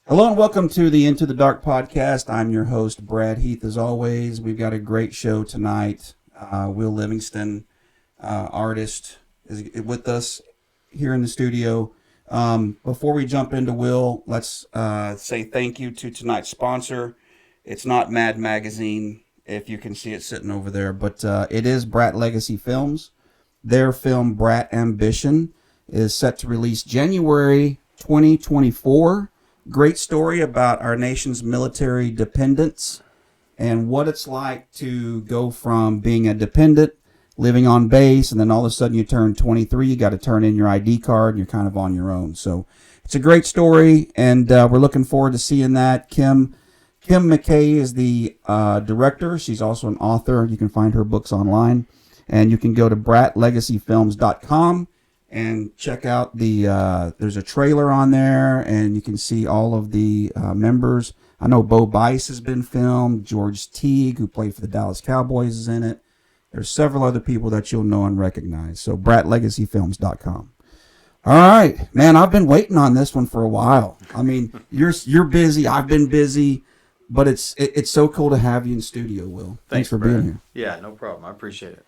Hello and welcome to the Into the Dark podcast. I'm your host, Brad Heath. As always, we've got a great show tonight. Will Livingston, artist, is with us here in the studio. Before we jump into Will, let's say thank you to tonight's sponsor. It's not Mad Magazine, if you can see it sitting over there, but it is Brat Legacy Films. Their film, Brat Ambition, is set to release January 2024. Great story about our nation's military dependence and what it's like to go from being a dependent, living on base, and then all of a sudden you turn 23, you got to turn in your ID card, and you're kind of on your own. So it's a great story, and we're looking forward to seeing that. Kim McKay is the director. She's also an author. You can find her books online, and you can go to bratlegacyfilms.com and check out there's a trailer on there, and you can see all of the members. I know Bo Bice has been filmed. George Teague, who played for the Dallas Cowboys, is in it. There's several other people that you'll know and recognize. So bratlegacyfilms.com. All right, man, I've been waiting on this one for a while. I mean, you're busy. I've been busy, but it's so cool to have you in studio, Will. Thanks for being here. Yeah, no problem. I appreciate it.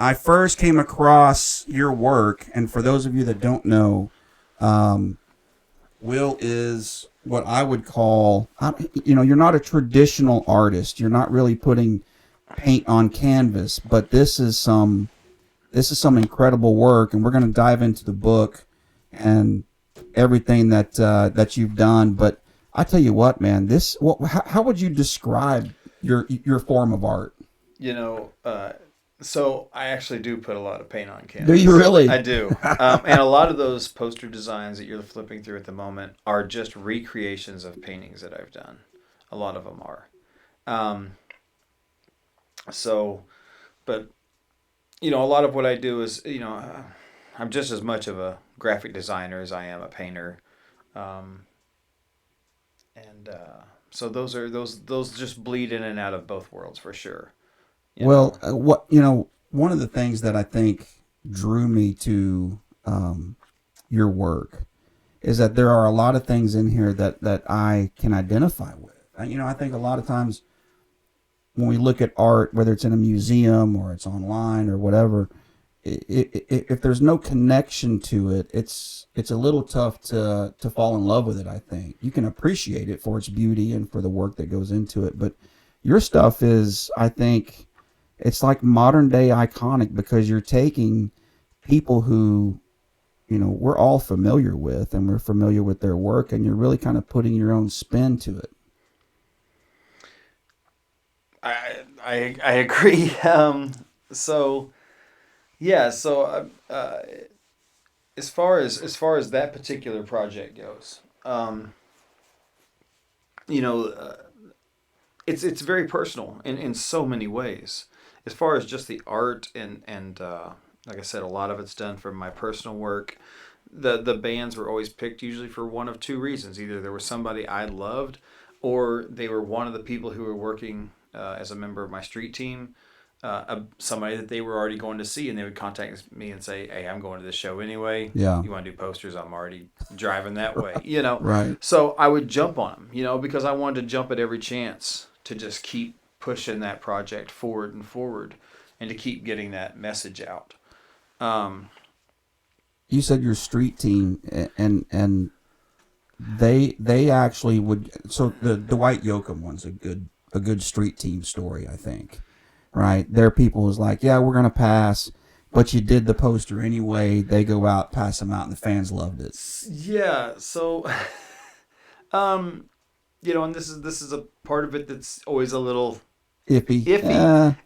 I first came across your work, and for those of you that don't know, Will is what I would call, you're not a traditional artist. You're not really putting paint on canvas, but this is some incredible work, and we're going to dive into the book and everything that you've done. But I tell you what, man, how would you describe your form of art? So I actually do put a lot of paint on canvas. Do you really? I do. And a lot of those poster designs that you're flipping through at the moment are just recreations of paintings that I've done. A lot of them are. But a lot of what I do is, I'm just as much of a graphic designer as I am a painter. So those just bleed in and out of both worlds for sure. One of the things that I think drew me to your work is that there are a lot of things in here that I can identify with. I think a lot of times when we look at art, whether it's in a museum or it's online or whatever, if there's no connection to it, it's a little tough to fall in love with it, I think. You can appreciate it for its beauty and for the work that goes into it, but your stuff is, I think, it's like modern day iconic because you're taking people who, we're all familiar with and we're familiar with their work, and you're really kind of putting your own spin to it. I agree. As far as that particular project goes, it's very personal in so many ways. As far as just the art and like I said, a lot of it's done from my personal work. The bands were always picked usually for one of two reasons. Either there was somebody I loved, or they were one of the people who were working as a member of my street team, somebody that they were already going to see, and they would contact me and say, "Hey, I'm going to this show anyway. Yeah. You want to do posters? I'm already driving that way." Right. So I would jump on them, because I wanted to jump at every chance to just keep pushing that project forward and to keep getting that message out. You said your street team, and they actually would. So the Dwight Yoakam one's a good street team story, I think. Right? Their people was like, yeah, we're gonna pass, but you did the poster anyway. They go out, pass them out, and the fans loved it. Yeah. So, and this is a part of it that's always a little iffy.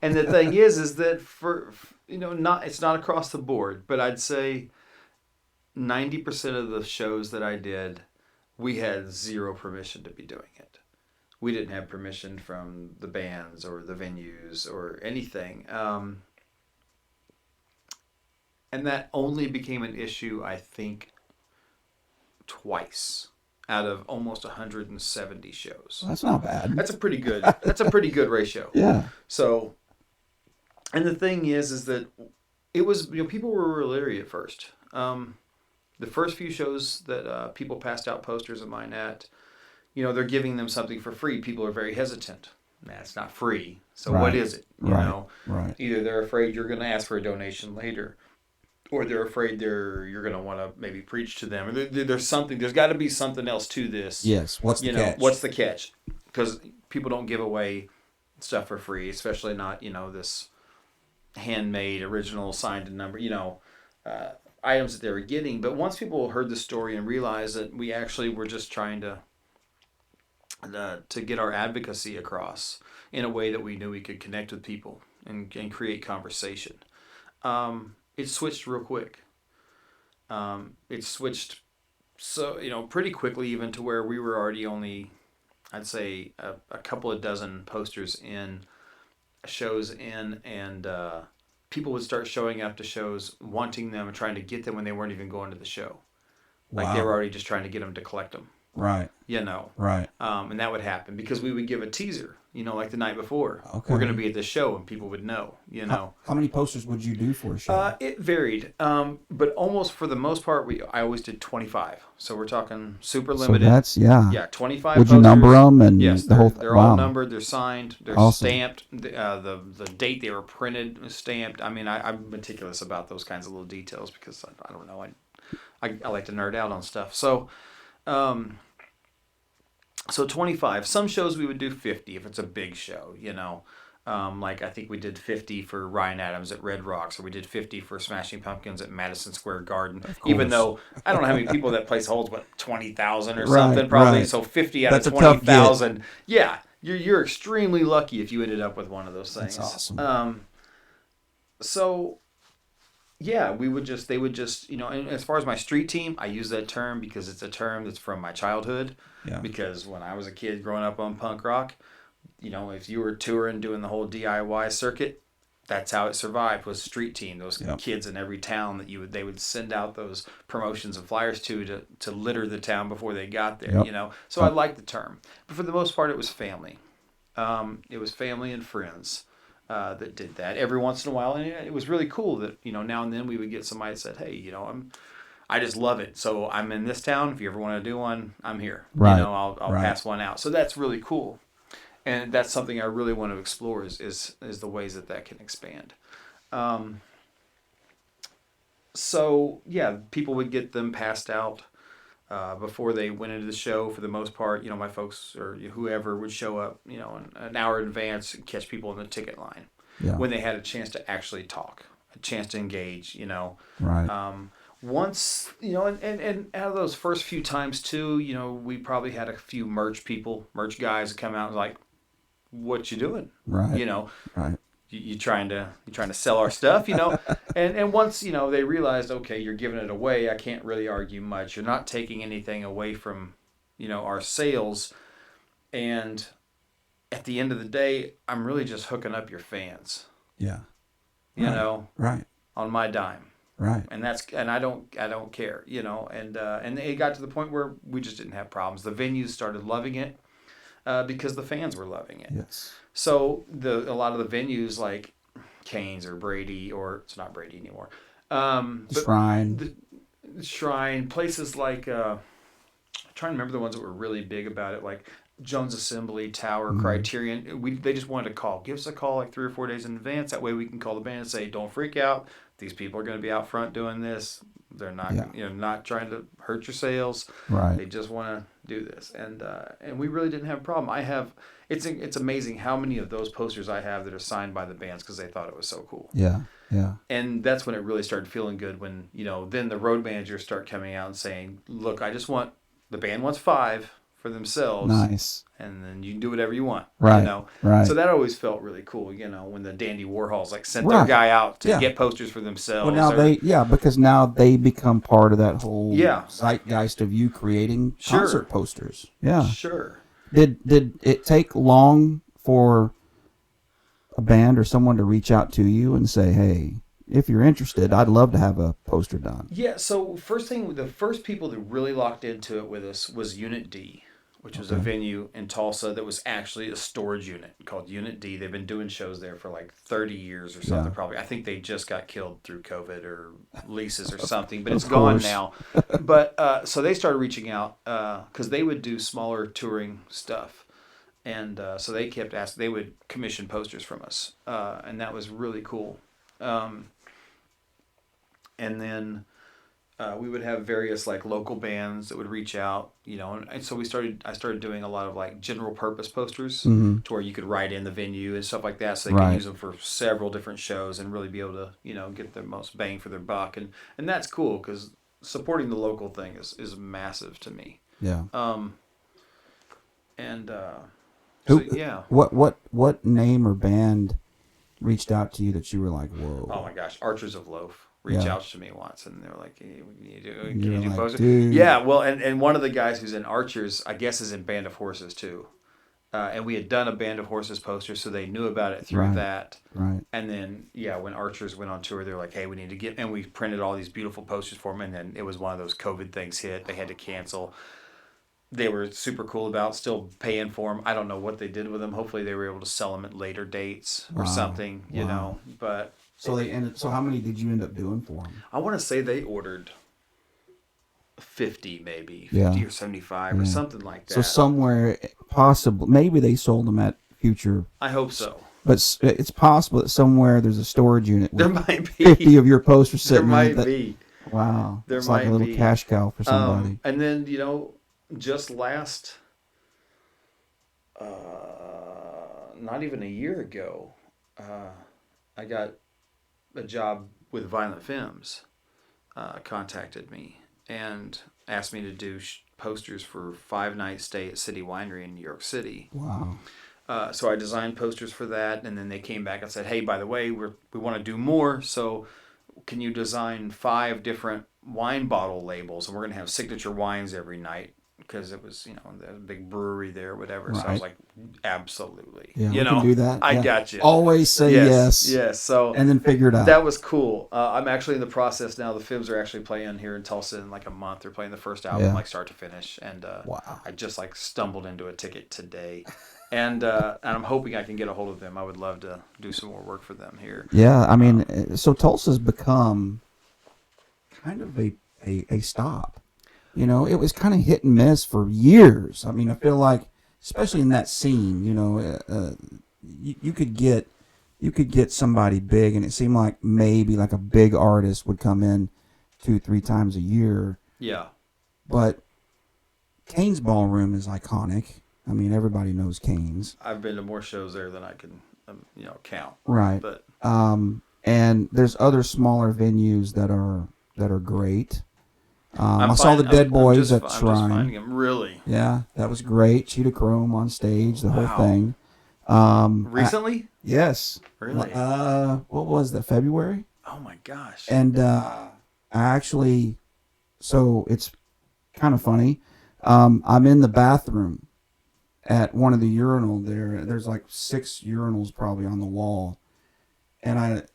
And the thing is that for it's not across the board, but I'd say 90% of the shows that I did, we had zero permission to be doing it. We didn't have permission from the bands or the venues or anything. And that only became an issue, I think, twice out of almost 170 shows. That's not bad. That's a pretty good ratio. Yeah. So, and the thing is that it was, people were leery at first. The first few shows that people passed out posters of mine at, they're giving them something for free. People are very hesitant. Man, it's not free. So what is it? Right. Either they're afraid you're going to ask for a donation later, or they're afraid you're going to want to maybe preach to them. Or there's something. There's got to be something else to this. Yes. What's the catch? What's the catch? Because people don't give away stuff for free, especially not this handmade, original, signed and number. Items that they were getting. But once people heard the story and realized that we actually were just trying to get our advocacy across in a way that we knew we could connect with people and create conversation, it switched real quick. It switched pretty quickly, even to where we were already only, I'd say, a couple of dozen posters in, shows in, and people would start showing up to shows wanting them and trying to get them when they weren't even going to the show. Like they were already just trying to get them to collect them. Right. Right. And that would happen because we would give a teaser, like the night before. Okay. We're going to be at this show, and people would know, How many posters would you do for a show? It varied. But almost for the most part, I always did 25. So we're talking super limited. So that's, Yeah, 25 would posters. You number them? And yes, they're all numbered. They're signed. They're awesome. Stamped. The date they were printed was stamped. I mean, I'm meticulous about those kinds of little details because I don't know. I like to nerd out on stuff. So 25. Some shows we would do 50 if it's a big show, like I think we did 50 for Ryan Adams at Red Rocks, or we did 50 for Smashing Pumpkins at Madison Square Garden. Even though I don't know how many people that place holds, 20,000 or something probably. Right. So 50 out of 20,000. Yeah, you're extremely lucky if you ended up with one of those things. That's awesome. So yeah, they would just, and as far as my street team, I use that term because it's a term that's from my childhood. Yeah. Because when I was a kid growing up on punk rock, if you were touring, doing the whole DIY circuit, that's how it survived, was street team. Those kids in every town that they would send out those promotions and flyers to litter the town before they got there, So I like the term. But for the most part, it was family. It was family and friends. That did that every once in a while, and it was really cool that now and then we would get somebody that said, "Hey, I just love it. So I'm in this town. If you ever want to do one, I'm here. Right. I'll pass one out." So that's really cool, and that's something I really want to explore is the ways that can expand. So yeah, people would get them passed out before they went into the show. For the most part, my folks or whoever would show up, an hour in advance and catch people in the ticket line when they had a chance to actually talk, a chance to engage, Right. Once, and out of those first few times too, we probably had a few merch guys that come out and like, "What you doing?" Right. Right. You trying to sell our stuff, and once they realized, okay, you're giving it away, I can't really argue much. You're not taking anything away from our sales, and at the end of the day, I'm really just hooking up your fans. Yeah. Right. On my dime. Right. And I don't care, and it got to the point where we just didn't have problems. The venues started loving it because the fans were loving it. Yes. So a lot of the venues like Canes or Brady, or it's not Brady anymore. Shrine, places like I'm trying to remember the ones that were really big about it, like Jones Assembly, Tower, Criterion. They just wanted to call. Give us a call like 3 or 4 days in advance. That way we can call the band and say, "Don't freak out. These people are going to be out front doing this. They're not, not trying to hurt your sales. Right. They just want to do this." And we really didn't have a problem. It's amazing how many of those posters I have that are signed by the bands because they thought it was so cool. Yeah. Yeah. And that's when it really started feeling good when, then the road managers start coming out and saying, "Look, the band wants 5 for themselves." Nice. And then you can do whatever you want. Right. Right. So that always felt really cool, when the Dandy Warhols sent their guy out to get posters for themselves. Well, now because now they become part of that whole zeitgeist of you creating concert posters. Yeah. Sure. Did it take long for a band or someone to reach out to you and say, "Hey, if you're interested, I'd love to have a poster done"? Yeah, so the first people that really locked into it with us was Unit D, which was a venue in Tulsa that was actually a storage unit called Unit D. They've been doing shows there for like 30 years or something, probably. I think they just got killed through COVID or leases or something, but it's gone now. But so they started reaching out because they would do smaller touring stuff. And so they kept asking, they would commission posters from us. And that was really cool. And then we would have various like local bands that would reach out, you know, and so I started doing a lot of like general purpose posters to where you could write in the venue and stuff like that, so they could use them for several different shows and really be able to, you know, get the most bang for their buck, and that's cool because supporting the local thing is massive to me. Yeah. What name or band reached out to you that you were like, whoa? Oh my gosh, Archers of Loaf reached out to me once, and they were like, hey, can you do posters? Dude. Yeah, well, and one of the guys who's in Archers, I guess, is in Band of Horses too. And we had done a Band of Horses poster, so they knew about it through that. Right. And then, when Archers went on tour, they were like, hey, we need to get... And we printed all these beautiful posters for them, and then it was one of those COVID things hit. They had to cancel. They were super cool about still paying for them. I don't know what they did with them. Hopefully they were able to sell them at later dates or something, you know. But... So So how many did you end up doing for them? I want to say they ordered 50 maybe, 50 or 75 or something like that. So somewhere, possible, maybe they sold them at future. I hope so. But it's possible that somewhere there's a storage unit with there might be 50 of your posters sitting there in might be. Wow. There it's might like a little be. cash cow for somebody. And then, you know, just last, not even a year ago, I got a job with Violent Femmes, contacted me and asked me to do posters for 5-night stay at City Winery in New York City. Wow. So I designed posters for that, and then they came back and said, hey, by the way, we want to do more, so can you design 5 different wine bottle labels, and we're going to have signature wines every night, because it was, you know, the big brewery there or whatever. Right. So I was like, absolutely. Yeah, you we know, can do that. I got you. Always say yes. Yes. So and then figure it out. That was cool. I'm actually in the process now. The Femmes are actually playing here in Tulsa in like a month. They're playing the first album, like start to finish. And wow. I just like stumbled into a ticket today. And I'm hoping I can get a hold of them. I would love to do some more work for them here. Yeah, I mean, so Tulsa's become kind of a stop. You know, it was kind of hit and miss for years. I mean, I feel like, especially in that scene, you know, you could get somebody big, and it seemed like maybe like a big artist would come in 2-3 times a year. Yeah. But Kane's Ballroom is iconic. I mean, everybody knows Kane's. I've been to more shows there than I can, count. Right. But and there's other smaller venues that are great. I saw the Dead Boys at Shrine. I'm just finding them, really. Yeah, that was great. Cheetah Chrome on stage, the whole thing. Recently? Yes. Really? What was that, February? Oh my gosh. And I actually, so it's kind of funny. I'm in the bathroom at one of the urinal there. There's like 6 urinals probably on the wall. And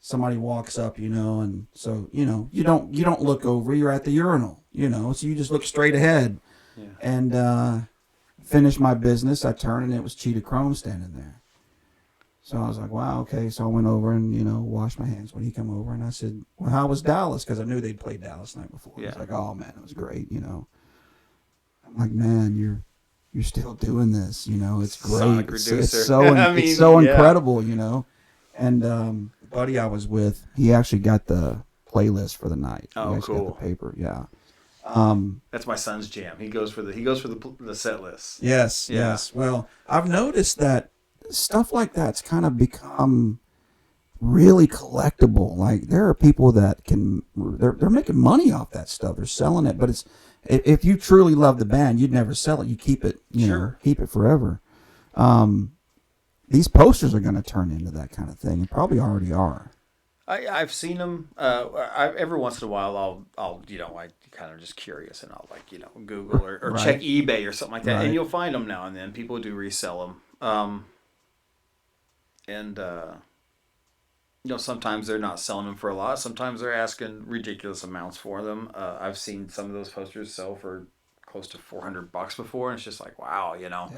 somebody walks up, you know, and so, you know, you don't look over, you're at the urinal, you know, so you just look straight ahead. Yeah. And finish my business. I turned, and it was Cheetah Chrome standing there. So I was like, wow, okay. So I went over and, you know, washed my hands when he came over, and I said, well, how was Dallas? Because I knew they'd played Dallas the night before. Yeah. I was like, oh man, it was great, you know. I'm like, man, you're still doing this, you know, it's great. Sonic It's Reducer. so it's so incredible, you know. And the buddy I was with, he actually got the playlist for the night. Oh, he cool. got the paper, yeah. That's my son's jam. He goes for the set list. Yes, Yeah. yes. Well, I've noticed that stuff like that's kind of become really collectible. Like there are people that they're making money off that stuff. They're selling it, but it's if you truly love the band, you'd never sell it. You keep it, you know, keep it forever. These posters are going to turn into that kind of thing, and probably already are. I've seen them. Every once in a while, I'll I kind of just curious, and I'll Google or Right. check eBay or something like that, Right. and you'll find them now and then. People do resell them, sometimes they're not selling them for a lot. Sometimes they're asking ridiculous amounts for them. I've seen some of those posters sell for close to $400 before, and it's just like, wow, Yeah.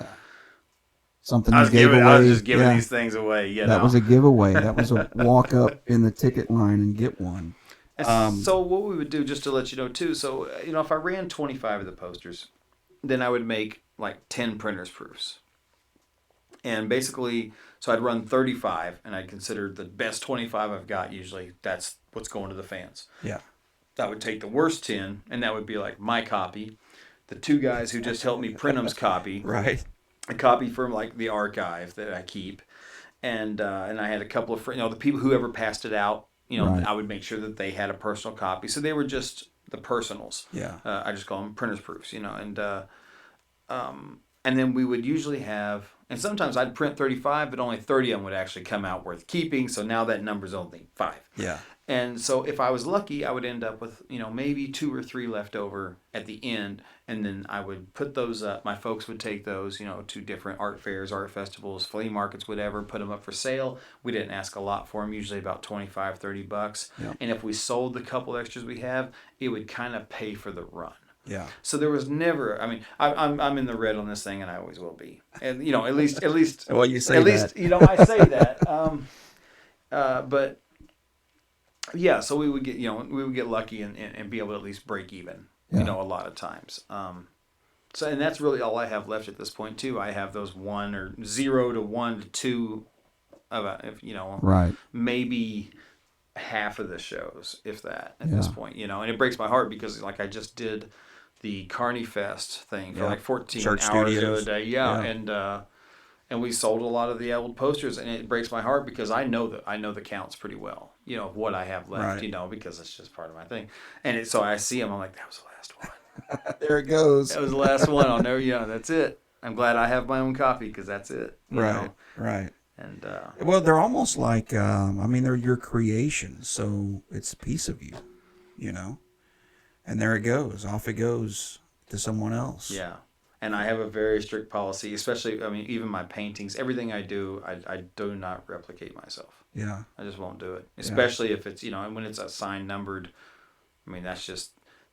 Something I you gave away. I was just giving these things away. That was a giveaway. That was a walk up in the ticket line and get one. So what we would do, just to let you know too, so if I ran 25 of the posters, then I would make like 10 printers proofs. And basically, so I'd run 35, and I'd consider the best 25 I've got. Usually, that's what's going to the fans. Yeah. I would take the worst 10, and that would be like my copy, the two guys who just helped me print them's copy, Right. a copy from like the archive that I keep, and I had a couple of friends, the people who ever passed it out, Right. I would make sure that they had a personal copy. So they were just the personals. Yeah. I just call them printers proofs, and then we would usually have, and sometimes I'd print 35, but only 30 of them would actually come out worth keeping. So now that number's only 5. Yeah. And so if I was lucky, I would end up with, maybe 2 or 3 left over at the end. And then I would put those up. My folks would take those, to different art fairs, art festivals, flea markets, whatever, put them up for sale. We didn't ask a lot for them, usually about $25, $30. Yeah. And if we sold the couple extras we have, it would kind of pay for the run. Yeah. So there was never. I mean, I'm in the red on this thing, and I always will be. And at least. Well, you say at that. least I say that. But yeah, so we would get lucky and be able to at least break even. Yeah. A lot of times. So and that's really all I have left at this point too. I have those 1 or 0 to 1 to 2 of Right. maybe half of the shows, if that, at this point, and it breaks my heart because like I just did the Carney Fest thing for like 14 Church hours studios. a day, and we sold a lot of the old posters, and it breaks my heart because I know the counts pretty well, of what I have left, Right. because it's just part of my thing, and so I see them, I'm like, that was the last one. There it goes. That was the last one. I'll never, that's it. I'm glad I have my own copy because that's it. Right. Right. And well, they're almost like they're your creation, so it's a piece of you, and there it goes, off it goes to someone else. Yeah. And I have a very strict policy, especially, even my paintings, everything I do, I do not replicate myself. Yeah. I just won't do it, especially if it's, and when it's assigned numbered.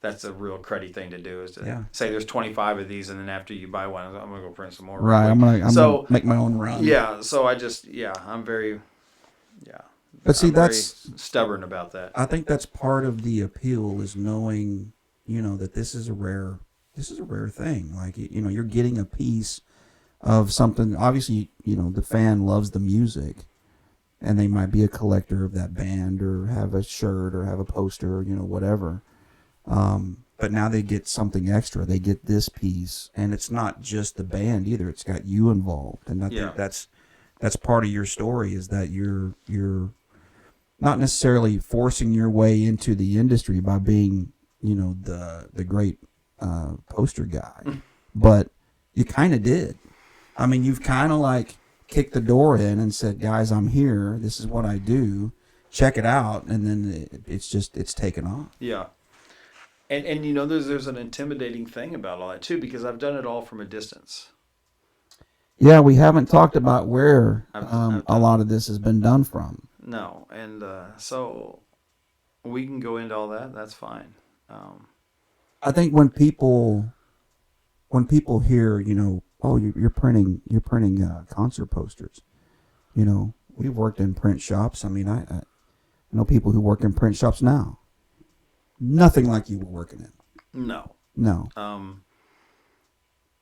That's a real cruddy thing to do, is to say there's 25 of these, and then after you buy one, I'm going to go print some more. Right. I'm gonna make my own run. Yeah. So I'm very, But see, that's very stubborn about that. I think that's part of the appeal, is knowing, that this is a rare thing. Like, you're getting a piece of something. Obviously, the fan loves the music, and they might be a collector of that band, or have a shirt, or have a poster, whatever. But now they get something extra. They get this piece, and it's not just the band either. It's got you involved, and I think that's part of your story, is that you're not necessarily forcing your way into the industry by being, the great poster guy, but you kind of did. You've kind of like kicked the door in and said, guys, I'm here. This is what I do. Check it out. And then it's taken off. Yeah. And there's an intimidating thing about all that too, because I've done it all from a distance. Yeah, we haven't talked about where a lot of this has been done from. No, and so we can go into all that. That's fine. I think when people hear, oh, you're printing concert posters, we've worked in print shops. I know people who work in print shops now. Nothing like you were working in. No.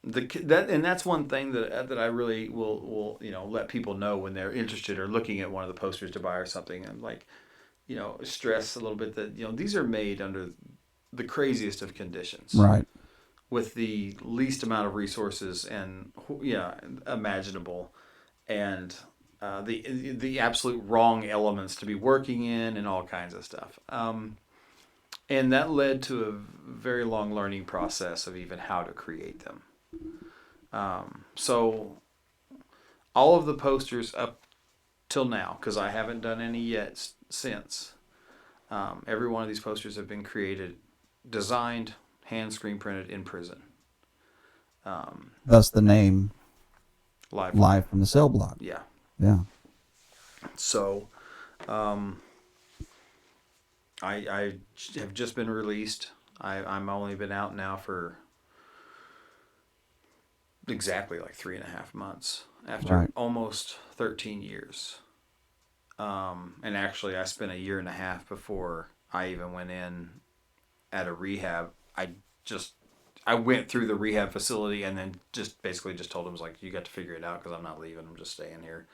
That's one thing that I really will let people know when they're interested or looking at one of the posters to buy or something, and stress a little bit that these are made under the craziest of conditions, right, with the least amount of resources and imaginable, and the absolute wrong elements to be working in, and all kinds of stuff. And that led to a very long learning process of even how to create them. So all of the posters up till now, because I haven't done any yet since, every one of these posters have been created, designed, hand screen printed in prison. Thus the name Live from the Cell Block. Yeah. Yeah. So I have just been released. I'm only been out now for exactly like 3.5 months after almost 13 years. And actually, I spent 1.5 years before I even went in at a rehab. I went through the rehab facility and then just basically just told them, was like, you got to figure it out because I'm not leaving. I'm just staying here.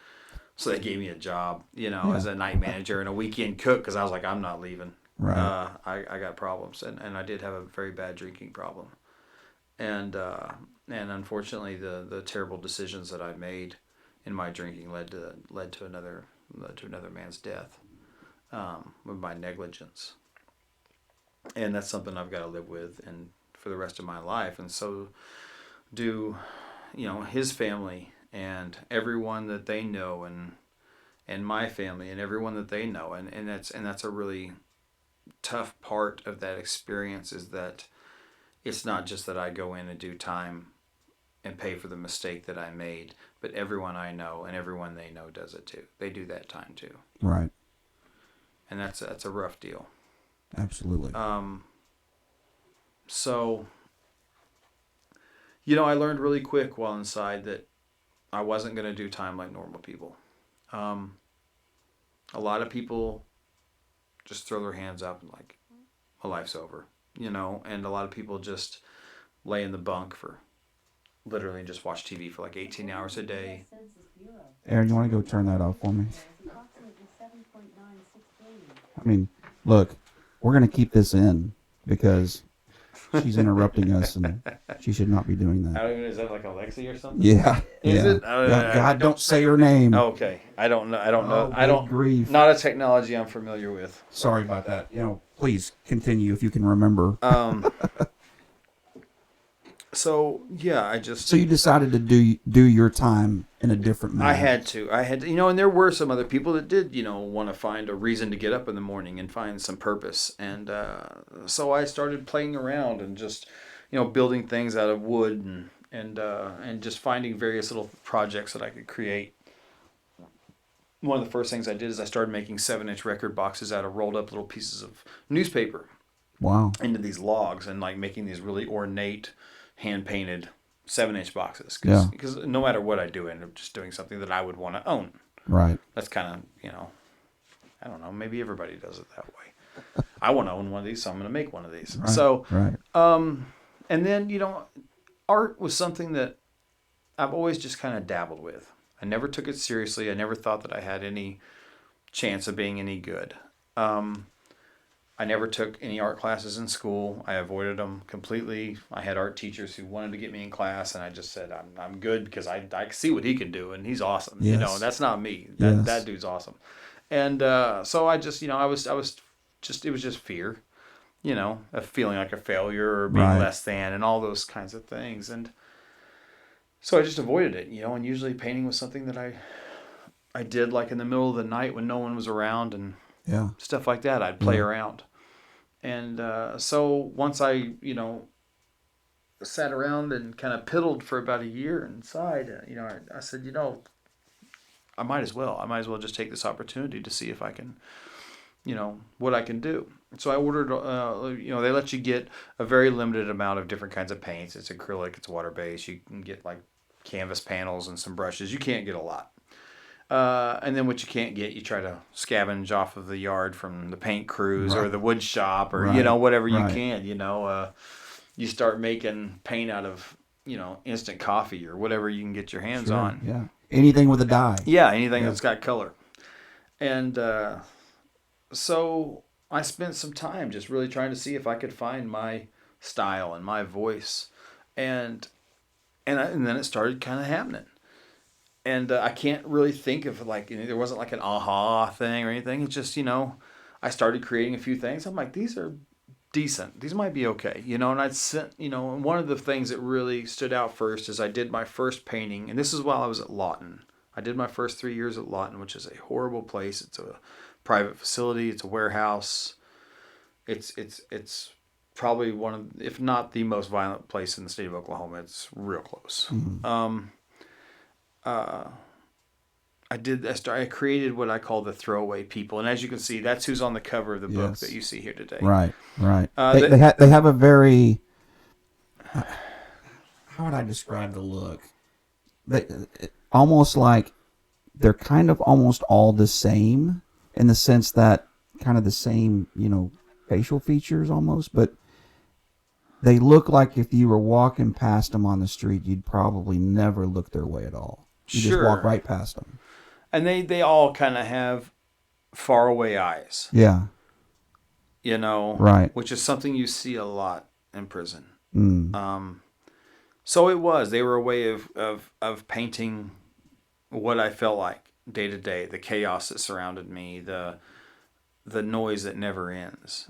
So they gave me a job, as a night manager and a weekend cook because I was like, I'm not leaving. Right. I got problems, and I did have a very bad drinking problem, and unfortunately the terrible decisions that I made in my drinking led to another man's death, with my negligence, and that's something I've got to live with and for the rest of my life, and so do his family and everyone that they know, and my family and everyone that they know, and that's a really tough part of that experience, is that it's not just that I go in and do time and pay for the mistake that I made, but everyone I know and everyone they know does it too. They do that time too. Right. And that's a rough deal. Absolutely. So, I learned really quick while inside that I wasn't going to do time like normal people. A lot of people just throw their hands up and like, my life's over, and a lot of people just lay in the bunk for literally and just watch TV for like 18 hours a day. Aaron, you want to go turn that off for me? I mean, look, we're going to keep this in because she's interrupting us and she should not be doing that. I don't even, is that like Alexi or something? Yeah. Is it? God, don't say her name. Okay. I don't know. I don't. Grief. Not a technology I'm familiar with. Sorry about that. Please continue if you can remember. So yeah, So you decided to do your time in a different manner. I had to, and there were some other people that did, want to find a reason to get up in the morning and find some purpose. And so I started playing around and just, building things out of wood and just finding various little projects that I could create. One of the first things I did is I started making 7-inch record boxes out of rolled up little pieces of newspaper. Wow. Into these logs and like making these really ornate, hand-painted 7-inch boxes. Because no matter what I do, I end up just doing something that I would want to own. Right. That's kind of, I don't know, maybe everybody does it that way. I want to own one of these, so I'm going to make one of these. Right. So, right. And then, art was something that I've always just kind of dabbled with. I never took it seriously. I never thought that I had any chance of being any good. I never took any art classes in school. I avoided them completely. I had art teachers who wanted to get me in class, and I just said, I'm good because I see what he can do, and he's awesome. Yes. That's not me. Yes. That dude's awesome. And so I just, it was just fear, of feeling like a failure or being less than and all those kinds of things. And so I just avoided it, and usually painting was something that I did like in the middle of the night when no one was around and stuff like that. I'd play around. And so once I, sat around and kind of piddled for about a year inside, I said, I might as well just take this opportunity to see if I can, what I can do. So I ordered, they let you get a very limited amount of different kinds of paints. It's acrylic, it's water-based. You can get like canvas panels and some brushes. You can't get a lot. And then what you can't get, you try to scavenge off of the yard from the paint crews or the wood shop or, whatever you can, you start making paint out of, instant coffee or whatever you can get your hands on. Yeah. Anything with a dye. Yeah. Anything that's got color. And, so I spent some time just really trying to see if I could find my style and my voice. And then it started kind of happening. And I can't really think of there wasn't like an aha thing or anything. It's just, I started creating a few things. I'm like, these are decent. These might be okay. And I'd sent, and one of the things that really stood out first is I did my first painting. And this is while I was at Lawton. I did my first 3 years at Lawton, which is a horrible place. It's a private facility. It's a warehouse. It's probably one of, if not the most violent place in the state of Oklahoma. It's real close. Mm-hmm. I created what I call the throwaway people, and as you can see, that's who's on the cover of the book that you see here today. Right. They have a very how would I describe the look? Almost like they're kind of almost all the same in the sense that kind of the same, facial features almost, but they look like if you were walking past them on the street, you'd probably never look their way at all. You just walk right past them. And they all kind of have faraway eyes. Yeah. Right. Which is something you see a lot in prison. So they were a way of painting what I felt like day to day, the chaos that surrounded me, the noise that never ends,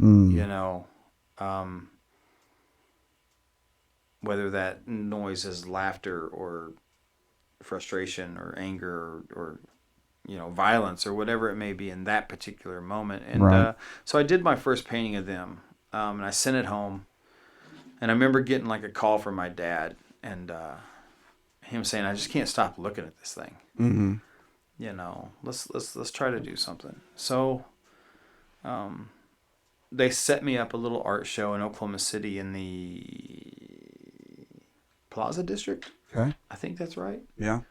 whether that noise is laughter or frustration or anger or violence or whatever it may be in that particular moment. And so I did my first painting of them, and I sent it home. And I remember getting like a call from my dad and him saying, "I just can't stop looking at this thing. Let's try to do something." So they set me up a little art show in Oklahoma City in the Plaza District. Okay, I think that's right. Yeah.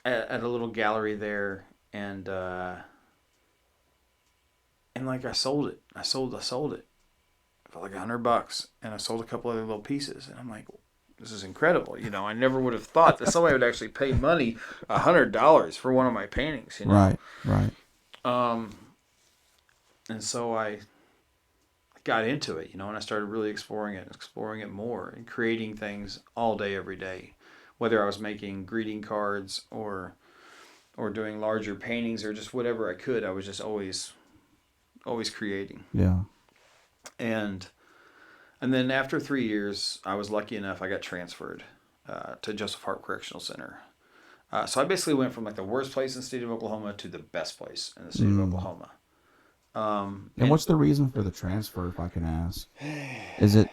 At a little gallery there, and like I sold it. I sold it for like $100, and I sold a couple other little pieces, and I'm like, this is incredible. I never would have thought that somebody would actually pay money, $100 for one of my paintings. Right. And so I got into it, and I started really exploring it more, and creating things all day, every day. Whether I was making greeting cards or doing larger paintings or just whatever I could, I was just always creating. Yeah. And then after 3 years, I was lucky enough, I got transferred to Joseph Hart Correctional Center. So I basically went from like the worst place in the state of Oklahoma to the best place in the state of Oklahoma. And what's the reason for the transfer, if I can ask? Is it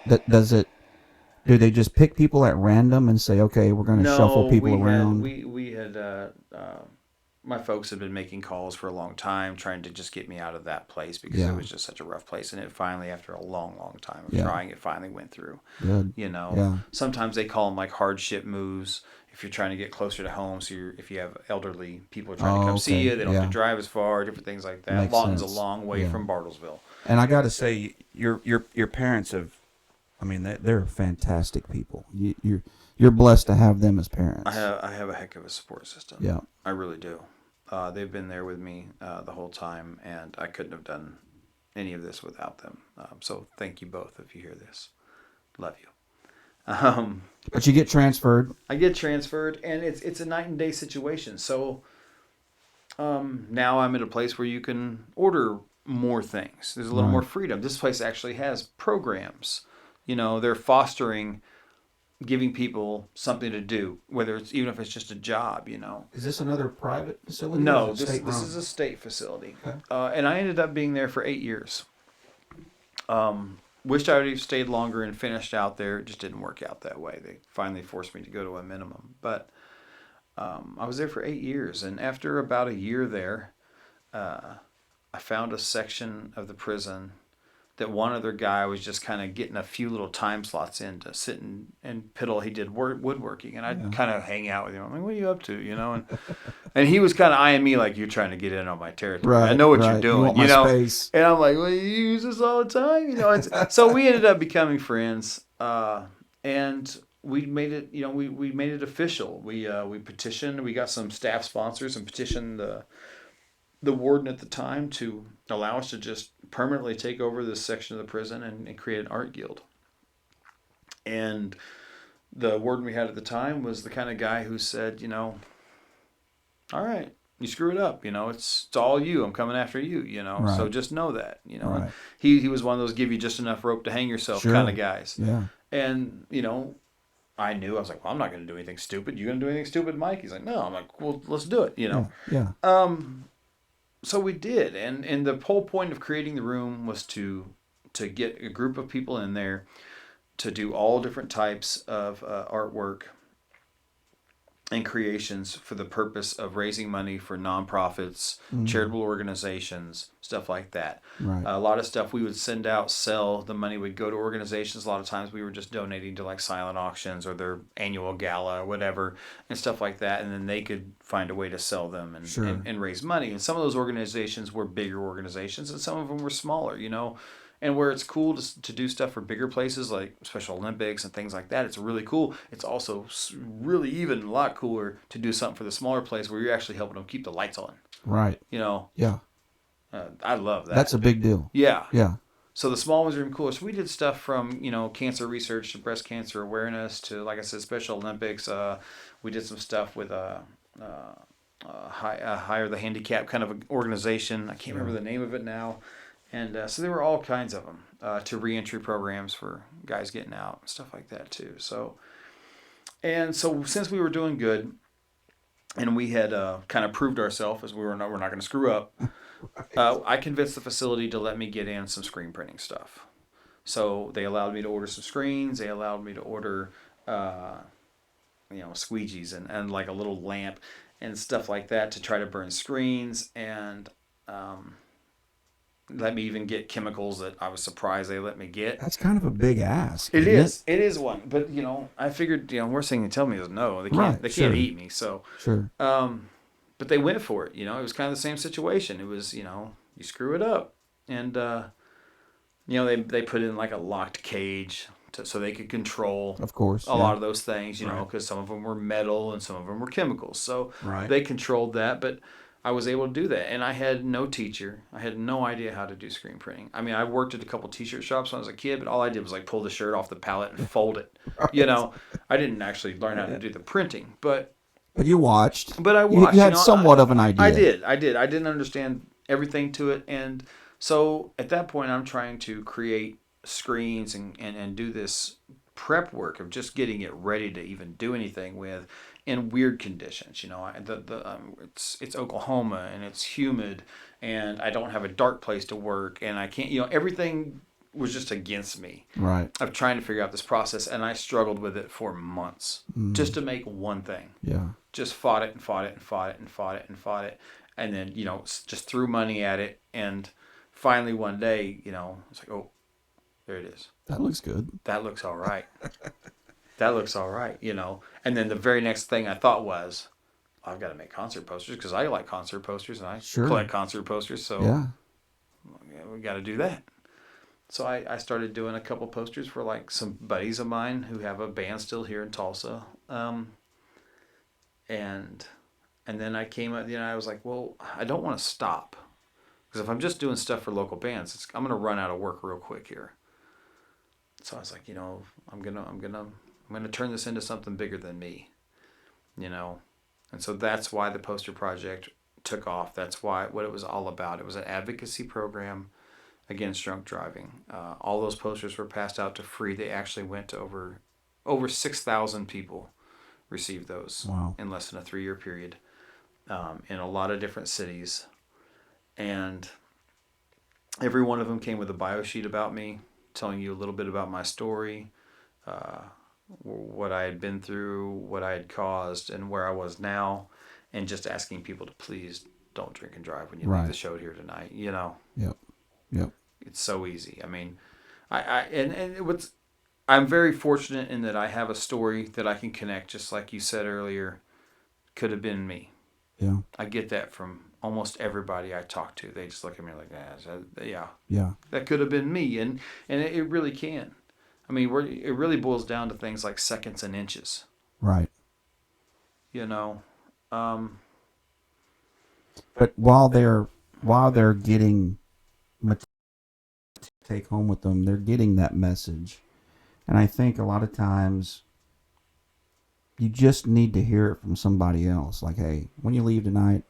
do they just pick people at random and say, okay, we're going to shuffle people around? We had my folks had been making calls for a long time, trying to just get me out of that place because it was just such a rough place. And it finally, after a long, long time of trying, it finally went through. Good. Sometimes they call them like hardship moves. If you're trying to get closer to home, so if you have elderly people trying to come see you, they don't have to drive as far, different things like that. Makes Lawton's sense. a long way from Bartlesville. And I got to say, your parents have, they're fantastic people. You're blessed to have them as parents. I have a heck of a support system. Yeah, I really do. They've been there with me the whole time, and I couldn't have done any of this without them. So thank you both if you hear this. Love you. But you get transferred. I get transferred, and it's a night and day situation. So now I'm at a place where you can order more things. There's a little more freedom. This place actually has programs. They're fostering, giving people something to do, whether it's even if it's just a job. Is this another private facility? No, this is a state facility. Okay. And I ended up being there for 8 years. Wished I would have stayed longer and finished out there. It just didn't work out that way. They finally forced me to go to a minimum. But I was there for 8 years. And after about a year there, I found a section of the prison that one other guy was just kind of getting a few little time slots in to sit and piddle. He did woodworking, and I'd kind of hang out with him. I'm like, what are you up to, And he was kind of eyeing me like, you're trying to get in on my territory. Right, I know what you're doing, you want my space. And I'm like, well, you use this all the time, And so we ended up becoming friends, and we made it, we made it official. We petitioned. We got some staff sponsors and petitioned the warden at the time to allow us to just permanently take over this section of the prison and create an art guild. And the warden we had at the time was the kind of guy who said, all right, you screw it up, it's all you. I'm coming after you, Right. So just know that, Right. He was one of those give you just enough rope to hang yourself kind of guys. Yeah. And, I knew, I was like, well, I'm not going to do anything stupid. You going to do anything stupid, Mike? He's like, no. I'm like, well, let's do it, Yeah. So we did, and the whole point of creating the room was to get a group of people in there to do all different types of artwork and creations for the purpose of raising money for nonprofits, charitable organizations, stuff like that. Right. A lot of stuff we would send out, sell, the money would go to organizations. A lot of times we were just donating to like silent auctions or their annual gala or whatever and stuff like that. And then they could find a way to sell them and raise money. And some of those organizations were bigger organizations and some of them were smaller, you know. And where it's cool to do stuff for bigger places like Special Olympics and things like that, it's really cool. It's also really even a lot cooler to do something for the smaller place where you're actually helping them keep the lights on. Right. You know? Yeah. I love that. That's a big deal. Yeah. Yeah. So the small ones are even cooler. So we did stuff from, you know, cancer research to breast cancer awareness to, like I said, Special Olympics. We did some stuff with Hire the Handicap kind of an organization. I can't remember the name of it now. And so there were all kinds of them to reentry programs for guys getting out and stuff like that too. So since we were doing good, and we had kind of proved ourselves as we're not going to screw up, I convinced the facility to let me get in some screen printing stuff. So they allowed me to order some screens. They allowed me to order, squeegees and like a little lamp and stuff like that to try to burn screens and. Let me even get chemicals that I was surprised they let me get. That's kind of a big ask. It is. It is one. But, you know, I figured, you know, worst thing they tell me is no. They can't eat me. So, sure. But they went for it. You know, it was kind of the same situation. It was, you know, you screw it up. And, you know, they put in like a locked cage so they could control of course a lot of those things, you know, because some of them were metal and some of them were chemicals. So they controlled that. But I was able to do that, and I had no teacher. I had no idea how to do screen printing. I mean, I worked at a couple t-shirt shops when I was a kid, but all I did was like pull the shirt off the pallet and fold it. You know, I didn't actually learn how to do the printing, but you watched. But I watched. You had somewhat of an idea. I did. I didn't understand everything to it, and so at that point, I'm trying to create screens and do this prep work of just getting it ready to even do anything with. In weird conditions, you know, it's Oklahoma and it's humid, and I don't have a dark place to work, and I can't, you know, everything was just against me. Right. Of trying to figure out this process, and I struggled with it for months just to make one thing. Yeah. Just fought it and fought it and fought it and fought it and fought it, and then, you know, just threw money at it, and finally one day, you know, it's like, oh, there it is. That looks good. That looks all right. That looks all right, you know. And then the very next thing I thought was, I've got to make concert posters because I like concert posters and I collect concert posters. So we got to do that. So I started doing a couple posters for like some buddies of mine who have a band still here in Tulsa. And then I came up, you know, I was like, well, I don't want to stop because if I'm just doing stuff for local bands, I'm going to run out of work real quick here. So I was like, you know, I'm gonna turn this into something bigger than me, you know, and so that's why the poster project took off. That's what it was all about. It was an advocacy program against drunk driving. All those posters were passed out to free. They actually went to over 6,000 people received those in less than a 3-year period, in a lot of different cities, and every one of them came with a bio sheet about me, telling you a little bit about my story, what I had been through, what I had caused, and where I was now, and just asking people to please don't drink and drive when you leave the show here tonight. You know. Yep. It's so easy. I mean, I'm very fortunate in that I have a story that I can connect, just like you said earlier, could have been me. Yeah. I get that from almost everybody I talk to. They just look at me like, yeah, that could have been me, and it really can. I mean, it really boils down to things like seconds and inches. Right. You know. But while they're getting material to take home with them, they're getting that message, and I think a lot of times you just need to hear it from somebody else. Like, hey, when you leave tonight,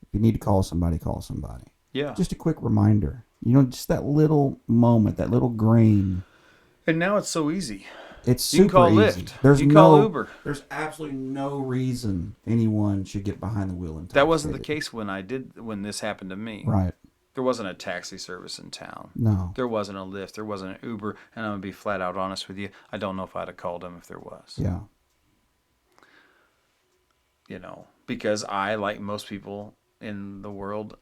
if you need to call somebody, call somebody. Yeah. Just a quick reminder. You know, just that little moment, that little grain. And now it's so easy. It's super easy. You can call Lyft. You can call Uber. There's absolutely no reason anyone should get behind the wheel. That wasn't the case when this happened to me. Right. There wasn't a taxi service in town. No. There wasn't a Lyft. There wasn't an Uber. And I'm going to be flat out honest with you. I don't know if I'd have called them if there was. Yeah. because I, like most people in the world,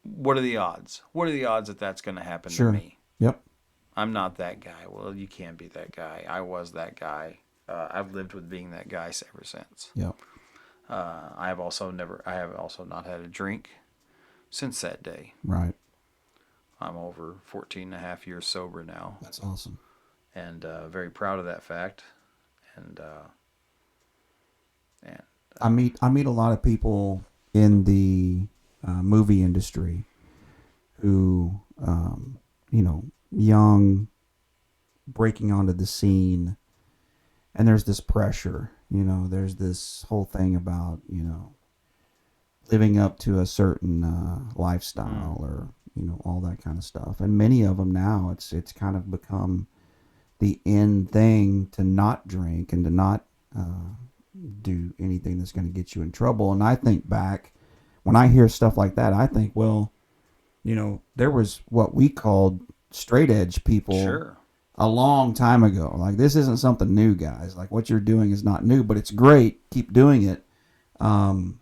what are the odds? What are the odds that that's going to happen to me? Yep. I'm not that guy. Well, you can't be that guy. I was that guy. I've lived with being that guy ever since. Yep. I have also not had a drink since that day. Right. I'm over 14 and a half years sober now. That's awesome. And very proud of that fact. And I meet a lot of people in the movie industry who, young, breaking onto the scene, and there's this pressure, there's this whole thing about, living up to a certain lifestyle or, all that kind of stuff. And many of them now, it's kind of become the end thing to not drink and to not do anything that's going to get you in trouble. And I think back, when I hear stuff like that, I think, well, there was what we called straight edge people a long time ago. Like, this isn't something new, guys. Like, what you're doing is not new, but it's great. Keep doing it. And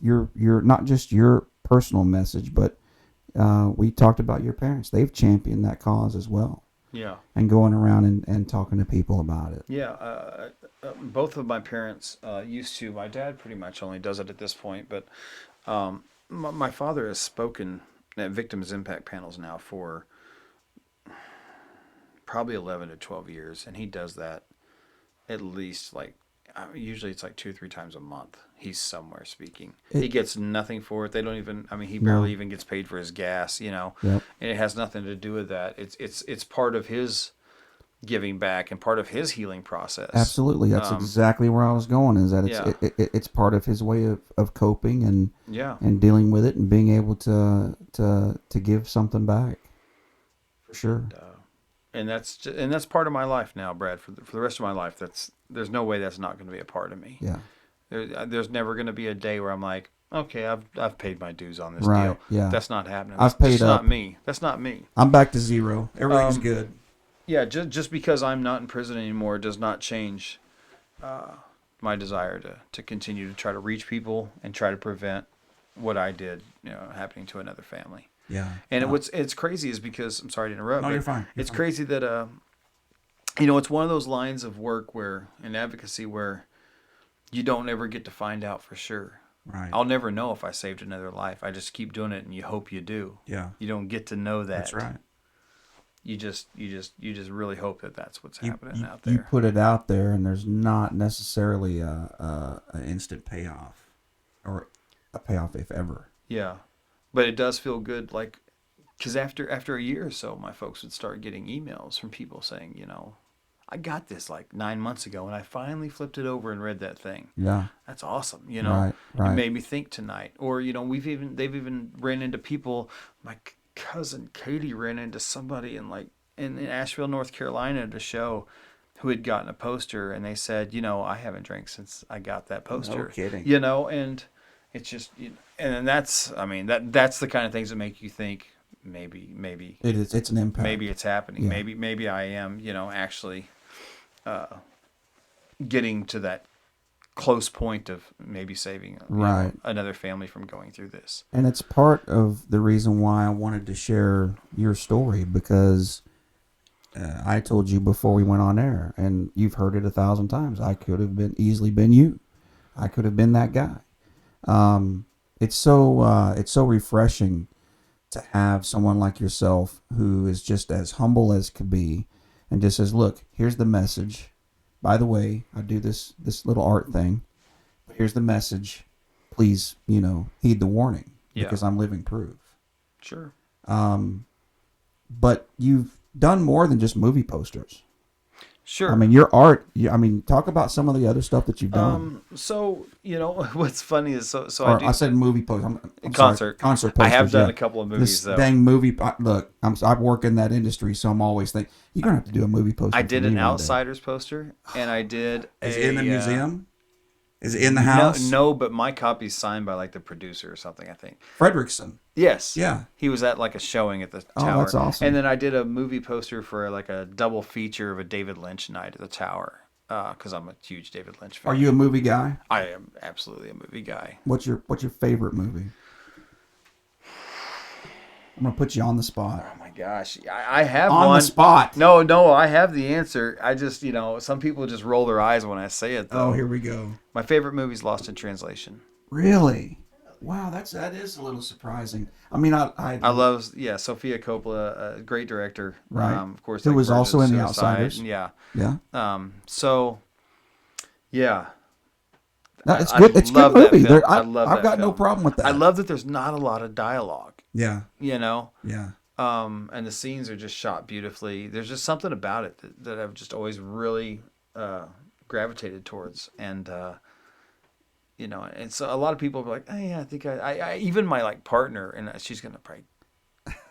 you're not just your personal message, but we talked about your parents. They've championed that cause as well. Yeah. And going around and talking to people about it. Yeah. Both of my parents used to. My dad pretty much only does it at this point, but my father has spoken at victims impact panels now for probably 11 to 12 years, and he does that at least usually it's like 2 or 3 times a month. He's somewhere speaking. He gets nothing for it. They don't even. I mean, he barely even gets paid for his gas. Yep. And it has nothing to do with that. It's part of his giving back and part of his healing process. Absolutely, that's exactly where I was going. Is that it's part of his way of coping and dealing with it and being able to give something back. For sure. And that's part of my life now, Brad. For the rest of my life, there's no way that's not going to be a part of me. Yeah. There's never going to be a day where I'm like, okay, I've paid my dues on this right, deal. Yeah. That's not happening. I've paid up. Not me. That's not me. I'm back to zero. Everything's good. Yeah, just because I'm not in prison anymore does not change my desire to continue to try to reach people and try to prevent what I did, happening to another family. Yeah. And it's crazy is because, I'm sorry to interrupt. No, you're fine. It's crazy that it's one of those lines of work where in advocacy where you don't ever get to find out for sure. Right. I'll never know if I saved another life. I just keep doing it, and you hope you do. Yeah. You don't get to know that. That's right. You just really hope that that's what's happening out there. You put it out there, and there's not necessarily an instant payoff, or a payoff if ever. Yeah, but it does feel good, like, because after a year or so, my folks would start getting emails from people saying, I got this like 9 months ago, and I finally flipped it over and read that thing. Yeah, that's awesome. Right. It made me think tonight. Or they've even ran into people. My cousin Katie ran into somebody in Asheville, North Carolina, at a show, who had gotten a poster, and they said, I haven't drank since I got that poster. No kidding. And it's just, and that's the kind of things that make you think maybe it is. It's an impact. Maybe it's happening. Yeah. Maybe I am, actually getting to that close point of maybe saving another family from going through this. And it's part of the reason why I wanted to share your story, because I told you before we went on air, and you've heard it 1,000 times. I could have easily been you. I could have been that guy. It's so refreshing to have someone like yourself who is just as humble as could be, and just says, "Look, here's the message. By the way, I do this little art thing. But here's the message. Please, heed the warning, because I'm living proof." Sure. But you've done more than just movie posters. Sure. I mean, your art. Talk about some of the other stuff that you've done. So what's funny is I said movie poster. Concert posters. I have done a couple of movies. This dang movie. Look, I work in that industry, so I'm always thinking you're gonna have to do a movie poster. I did an Outsiders poster, and I did. Is it in the museum? Is it in the house? No, but my copy's signed by the producer or something, I think. Fredrickson. Yes. Yeah. He was at a showing at the Tower. Oh, that's awesome. And then I did a movie poster for a double feature of a David Lynch night at the Tower. because I'm a huge David Lynch fan. Are you a movie guy? I am absolutely a movie guy. What's your favorite movie? I'm gonna put you on the spot. Oh my gosh, I have on one. The spot. No, I have the answer. I just, some people just roll their eyes when I say it, though. Oh, here we go. My favorite movie is Lost in Translation. Really? Wow, that is a little surprising. I mean, I love, Sofia Coppola, a great director. Right. Of course. Who was also in The Suicide, Outsiders. Yeah. Yeah. So, yeah. No, it's good. It's a good movie. I've got no problem with that. I love that there's not a lot of dialogue. Yeah. Yeah. And the scenes are just shot beautifully. There's just something about it that I've just always really gravitated towards. And, and so a lot of people are like, oh, yeah, I think I even my partner, and she's going to probably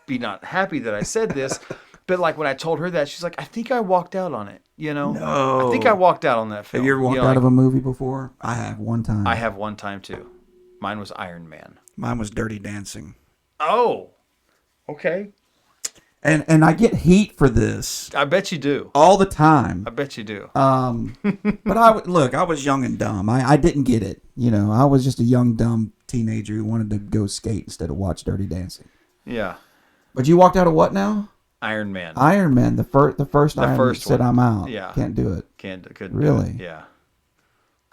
be not happy that I said this, but when I told her that, she's like, I think I walked out on it, No. I think I walked out on that film. Have you ever walked out of a movie before? I have one time. I have one time too. Mine was Iron Man. Mine was Dirty Dancing. Oh, okay. And I get heat for this. I bet you do. All the time. I bet you do. But I was young and dumb. I didn't get it. I was just a young, dumb teenager who wanted to go skate instead of watch Dirty Dancing. Yeah. But you walked out of what now? Iron Man. Iron Man. The first Iron Man said, I'm out. Yeah. Can't do it. Couldn't really? Do it. Yeah.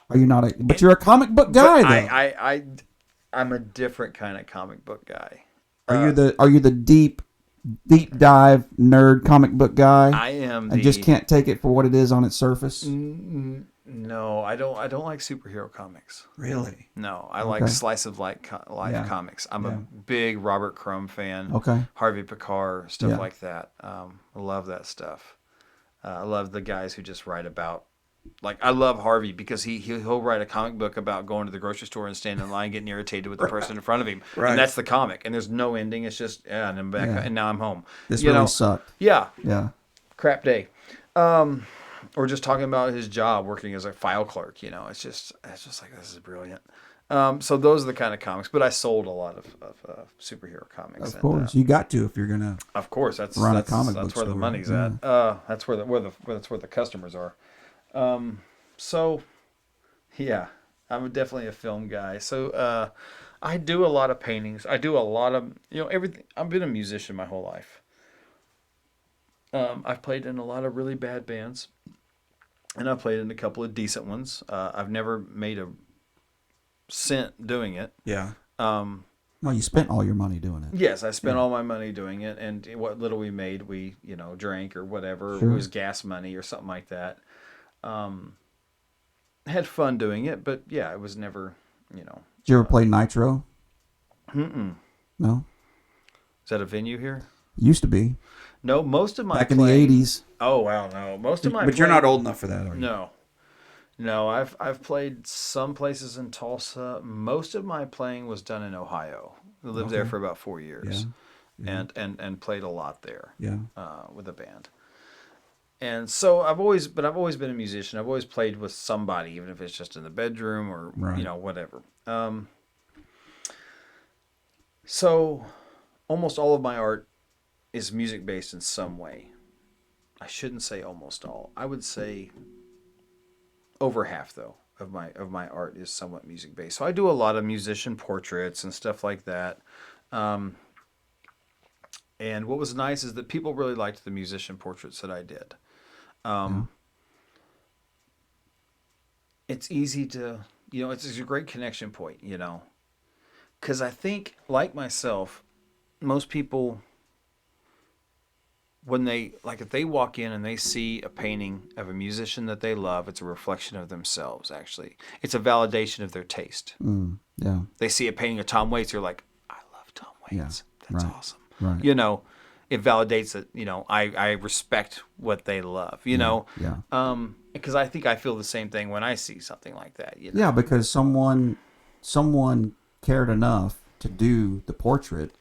Are you not but you're a comic book guy, though. I'm a different kind of comic book guy. Are you the deep dive nerd comic book guy? I am. And just can't take it for what it is on its surface? No, I don't like superhero comics. Really? No, I like slice of life comics. I'm a big Robert Crumb fan. Okay. Harvey Pekar, stuff like that. I love that stuff. I love the guys who just write about. I love Harvey because he'll write a comic book about going to the grocery store and standing in line, getting irritated with the person in front of him, and that's the comic. And there's no ending. It's just and I'm back, and now I'm home. This really sucked. Yeah. Crap day. Or just talking about his job working as a file clerk. It's just like, this is brilliant. So those are the kind of comics. But I sold a lot of superhero comics. Of course, you got to if you're gonna. Of course, that's where the money's at. That's where the customers are. So, yeah, I'm definitely a film guy. So, I do a lot of paintings. I do a lot of, everything. I've been a musician my whole life. I've played in a lot of really bad bands, and I've played in a couple of decent ones. I've never made a cent doing it. Yeah. Well, you spent all your money doing it. Yes, I spent all my money doing it, and what little we made, we drank or whatever. Sure. It was gas money or something like that. Had fun doing it, but yeah, it was never, Did you ever play Nitro? No. Is that a venue here? Used to be. No, most of my back in the 80s. Oh wow, no, most of my. But you're not old enough for that, are you? No, I've played some places in Tulsa. Most of my playing was done in Ohio. I lived there for about 4 years, and played a lot there. Yeah. With a band. And so I've always been a musician. I've always played with somebody, even if it's just in the bedroom or whatever. So almost all of my art is music based in some way. I shouldn't say almost all. I would say over half though of my art is somewhat music based. So I do a lot of musician portraits and stuff like that. And what was nice is that people really liked the musician portraits that I did. It's easy to, it's a great connection point, because I think, like myself, most people, when if they walk in and they see a painting of a musician that they love, it's a reflection of themselves, actually. It's a validation of their taste. Yeah. They see a painting of Tom Waits, they're like, I love Tom Waits. Yeah, that's awesome. Right. It validates that, I respect what they love, Yeah. Because I think I feel the same thing when I see something like that. Yeah, because someone cared enough to do the portrait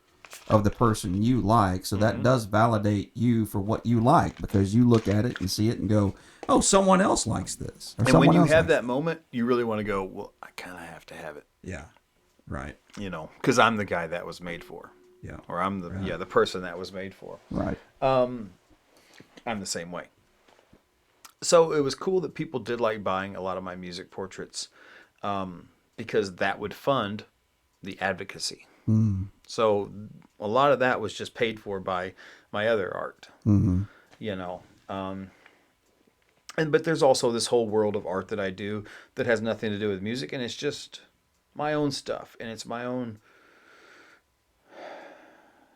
of the person you like, so that does validate you for what you like, because you look at it and see it and go, oh, someone else likes this. And when you have that moment, you really want to go, well, I kind of have to have it. Yeah, right. Because I'm the guy that was made for. Yeah. Or I'm the person that was made for. Right. I'm the same way. So it was cool that people did like buying a lot of my music portraits, because that would fund the advocacy. So a lot of that was just paid for by my other art, you know. But there's also this whole world of art that I do that has nothing to do with music, and it's just my own stuff, and it's my own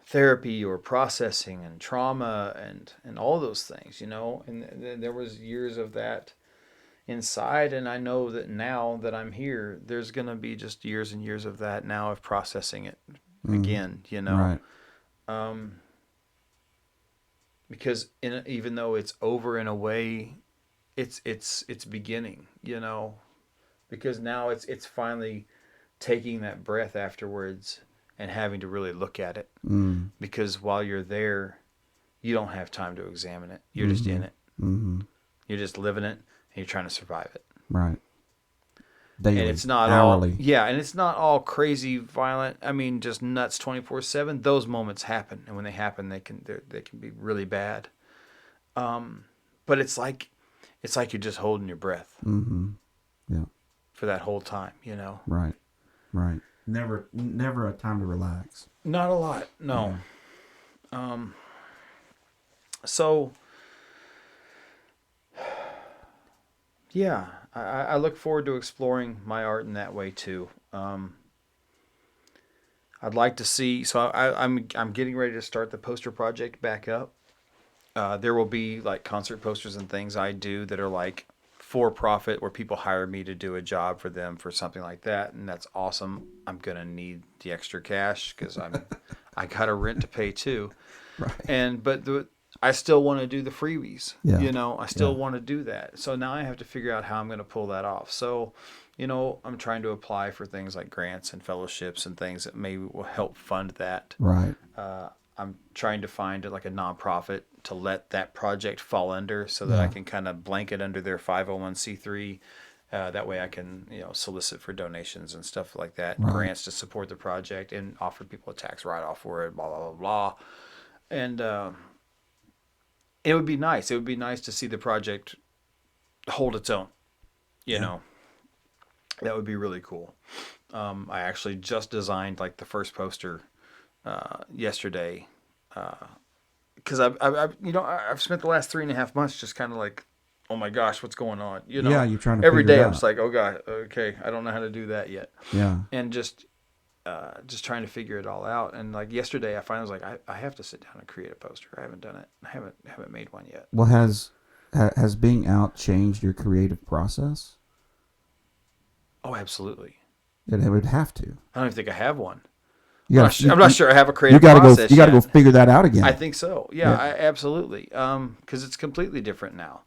therapy or processing and trauma and all those things, you know. And there was years of that inside, and I know that now that I'm here, there's gonna be just years and years of that now of processing it again, you know. Right. Because even though it's over in a way, it's beginning, you know, because now it's finally taking that breath afterwards and having to really look at it, because while you're there, you don't have time to examine it. You're just in it. You're just living it, and you're trying to survive it. Right. Daily, and it's not hourly. And it's not all crazy violent. I mean, just nuts 24/7. Those moments happen, and when they happen, they can be really bad. But it's like you're just holding your breath. Yeah. For that whole time, you know. Right. Right. Never a time to relax. Not a lot, no. Yeah. So, yeah, I look forward to exploring my art in that way too. I'd like to see. So I'm getting ready to start the poster project back up. There will be like concert posters and things I do that are like for profit, where people hire me to do a job for them for something like that, and that's awesome. I'm gonna need the extra cash because I got a rent to pay too. Right. But I still want to do the freebies. Yeah. You know, I still want to do that. So now I have to figure out how I'm going to pull that off. So, you know, I'm trying to apply for things like grants and fellowships and things that maybe will help fund that. Right. I'm trying to find like a nonprofit to let that project fall under, so that I can kind of blanket under their 501c3. That way I can, you know, solicit for donations and stuff like that, grants to support the project, and offer people a tax write-off for it, blah, blah, blah, blah. And it would be nice. It would be nice to see the project hold its own, you know. That would be really cool. I actually just designed like the first poster yesterday, because I've spent the last 3.5 months just kind of like, oh my gosh, what's going on? You know, you're trying to every figure day it I'm out. just like, oh god, okay, I don't know how to do that yet. Yeah. And just trying to figure it all out. And like yesterday, I finally was like, I have to sit down and create a poster. I haven't done it. I haven't made one yet. Well, has being out changed your creative process? Oh, absolutely. It would have to. I don't even think I have one. I'm not sure I have a creative process. You got to go figure that out again. I think so. Yeah. Absolutely. Because it's completely different now.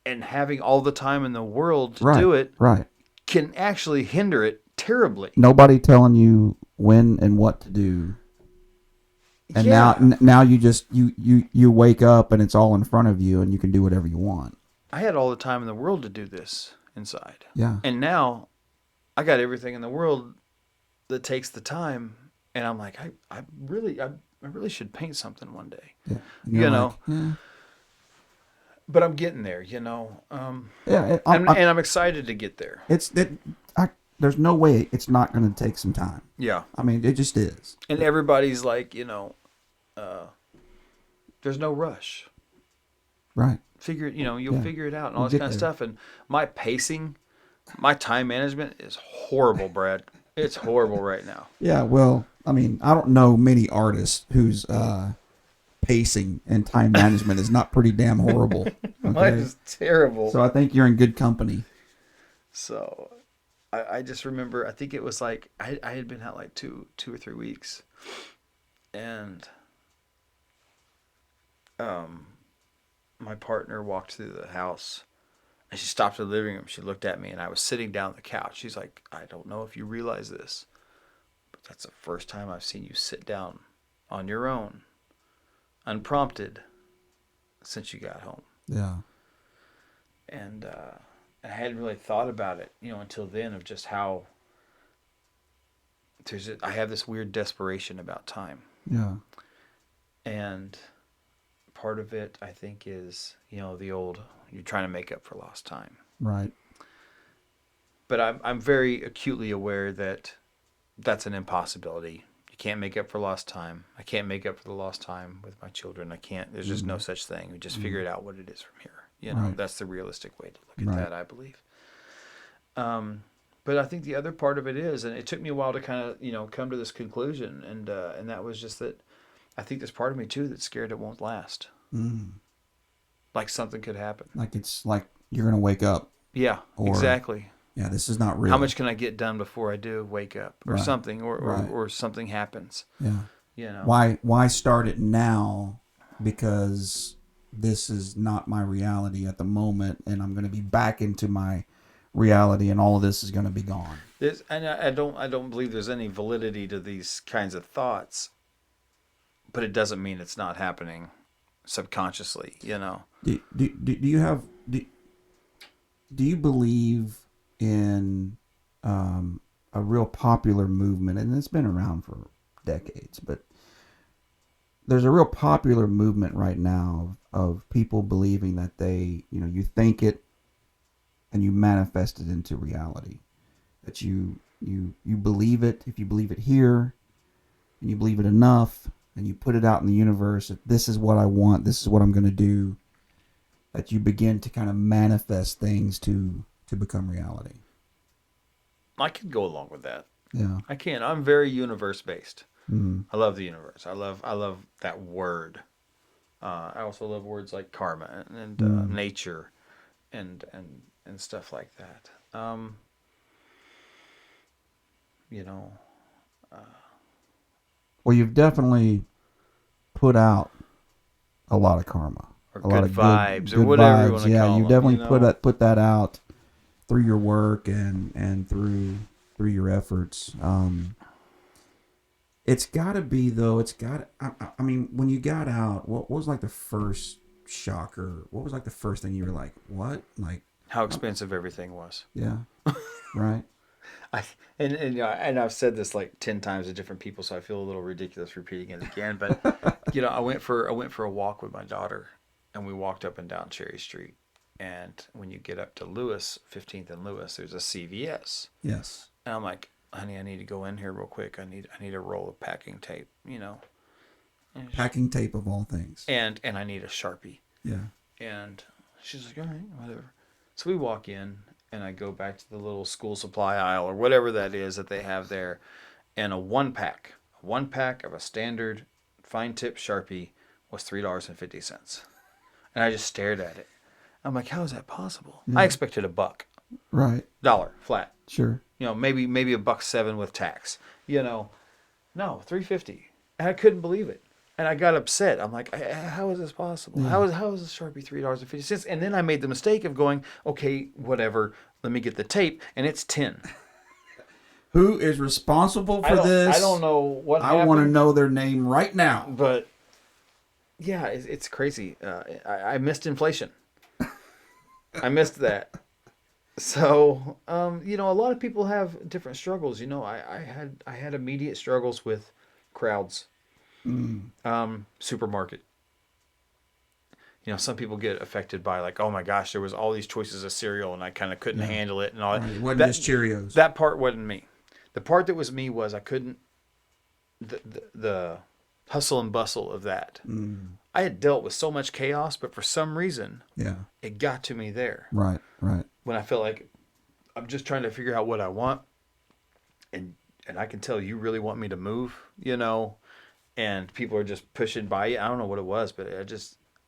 And having all the time in the world to do it can actually hinder it terribly. Nobody telling you when and what to do. And now you just you wake up and it's all in front of you and you can do whatever you want. I had all the time in the world to do this inside. Yeah. And now I got everything in the world that takes the time, and I'm like, I really should paint something one day. Yeah. You know. Yeah. But I'm getting there, you know. I'm excited to get there. There's no way it's not going to take some time. Yeah. I mean, it just is. And everybody's like, you know, there's no rush. Right. You'll figure it out and all this kind of stuff. And my pacing, my time management is horrible, Brad. It's horrible right now. Yeah, well, I mean, I don't know many artists whose pacing and time management is not pretty damn horrible. Okay? Mine is terrible. So I think you're in good company. So I just remember, I think it was like, I had been out like two or 3 weeks. And my partner walked through the house. And she stopped in the living room. She looked at me, and I was sitting down on the couch. She's like, I don't know if you realize this, but that's the first time I've seen you sit down on your own, unprompted, since you got home. Yeah. And I hadn't really thought about it, you know, until then, of just how I have this weird desperation about time. Yeah. And part of it, I think, is, the old, you're trying to make up for lost time. Right. But I'm very acutely aware that that's an impossibility. You can't make up for lost time. I can't make up for the lost time with my children. I can't. There's just no such thing. We just figure it out what it is from here. Right. That's the realistic way to look at Right. that, I believe. But I think the other part of it is, and it took me a while to kind of, come to this conclusion, and that was just that I think there's part of me too that's scared it won't last. Like something could happen. Like it's like you're going to wake up. Yeah, exactly. Yeah, this is not real. How much can I get done before I do wake up, or Right. something, or Right. something happens? Yeah. Why start it now? Because this is not my reality at the moment, and I'm going to be back into my reality, and all of this is going to be gone. And I don't believe there's any validity to these kinds of thoughts, but it doesn't mean it's not happening subconsciously. Do you believe in a real popular movement, and it's been around for decades, but there's a real popular movement right now of people believing that you think it and you manifest it into reality, that you believe it. If you believe it here and you believe it enough and you put it out in the universe, that this is what I want, this is what I'm going to do, that you begin to kind of manifest things to become reality. I could go along with that. Yeah. I can. I'm very universe based. Mm. I love the universe. I love that word. I also love words like karma and nature, and stuff like that. Well, you've definitely put out a lot of karma, Or a lot good of vibes, good or whatever you vibes. want to Yeah, call you them. definitely put that out through your work and through your efforts. It's got to be though. It's got. I mean, when you got out, what was like the first shocker? What was like the first thing you were like, what? Like How expensive everything was. Yeah. Right. And I've said this like 10 times to different people, so I feel a little ridiculous repeating it again. But I went for a walk with my daughter, and we walked up and down Cherry Street. And when you get up to Lewis, 15th and Lewis, there's a CVS. Yes. And I'm like, honey, I need to go in here real quick. I need a roll of packing tape, Packing tape of all things. and I need a Sharpie. Yeah. And she's like, all right, whatever. So we walk in, and I go back to the little school supply aisle or whatever that is that they have there, and a one pack of a standard fine tip Sharpie was $3.50. And I just stared at it. I'm like, how is that possible? Yeah. I expected $1. Right. $1 flat. Sure. Maybe $1.07 with tax. No, $3.50. And I couldn't believe it. And I got upset. I'm like, how is this possible? Yeah. How is this Sharpie $3.50? And then I made the mistake of going, okay, whatever. Let me get the tape, and it's 10. Who is responsible for this? I don't know what happened. I want to know their name right now. But yeah, it's crazy. I missed inflation. I missed that. So, a lot of people have different struggles. I had immediate struggles with crowds. Supermarket. Some people get affected by like, oh my gosh, there was all these choices of cereal and I kind of couldn't handle it and all that. Right. It wasn't just Cheerios. That part wasn't me. The part that was me was I couldn't, the hustle and bustle of that. I had dealt with so much chaos, but for some reason, it got to me there. Right. When I feel like I'm just trying to figure out what I want, and I can tell you really want me to move, and people are just pushing by you. I don't know what it was, but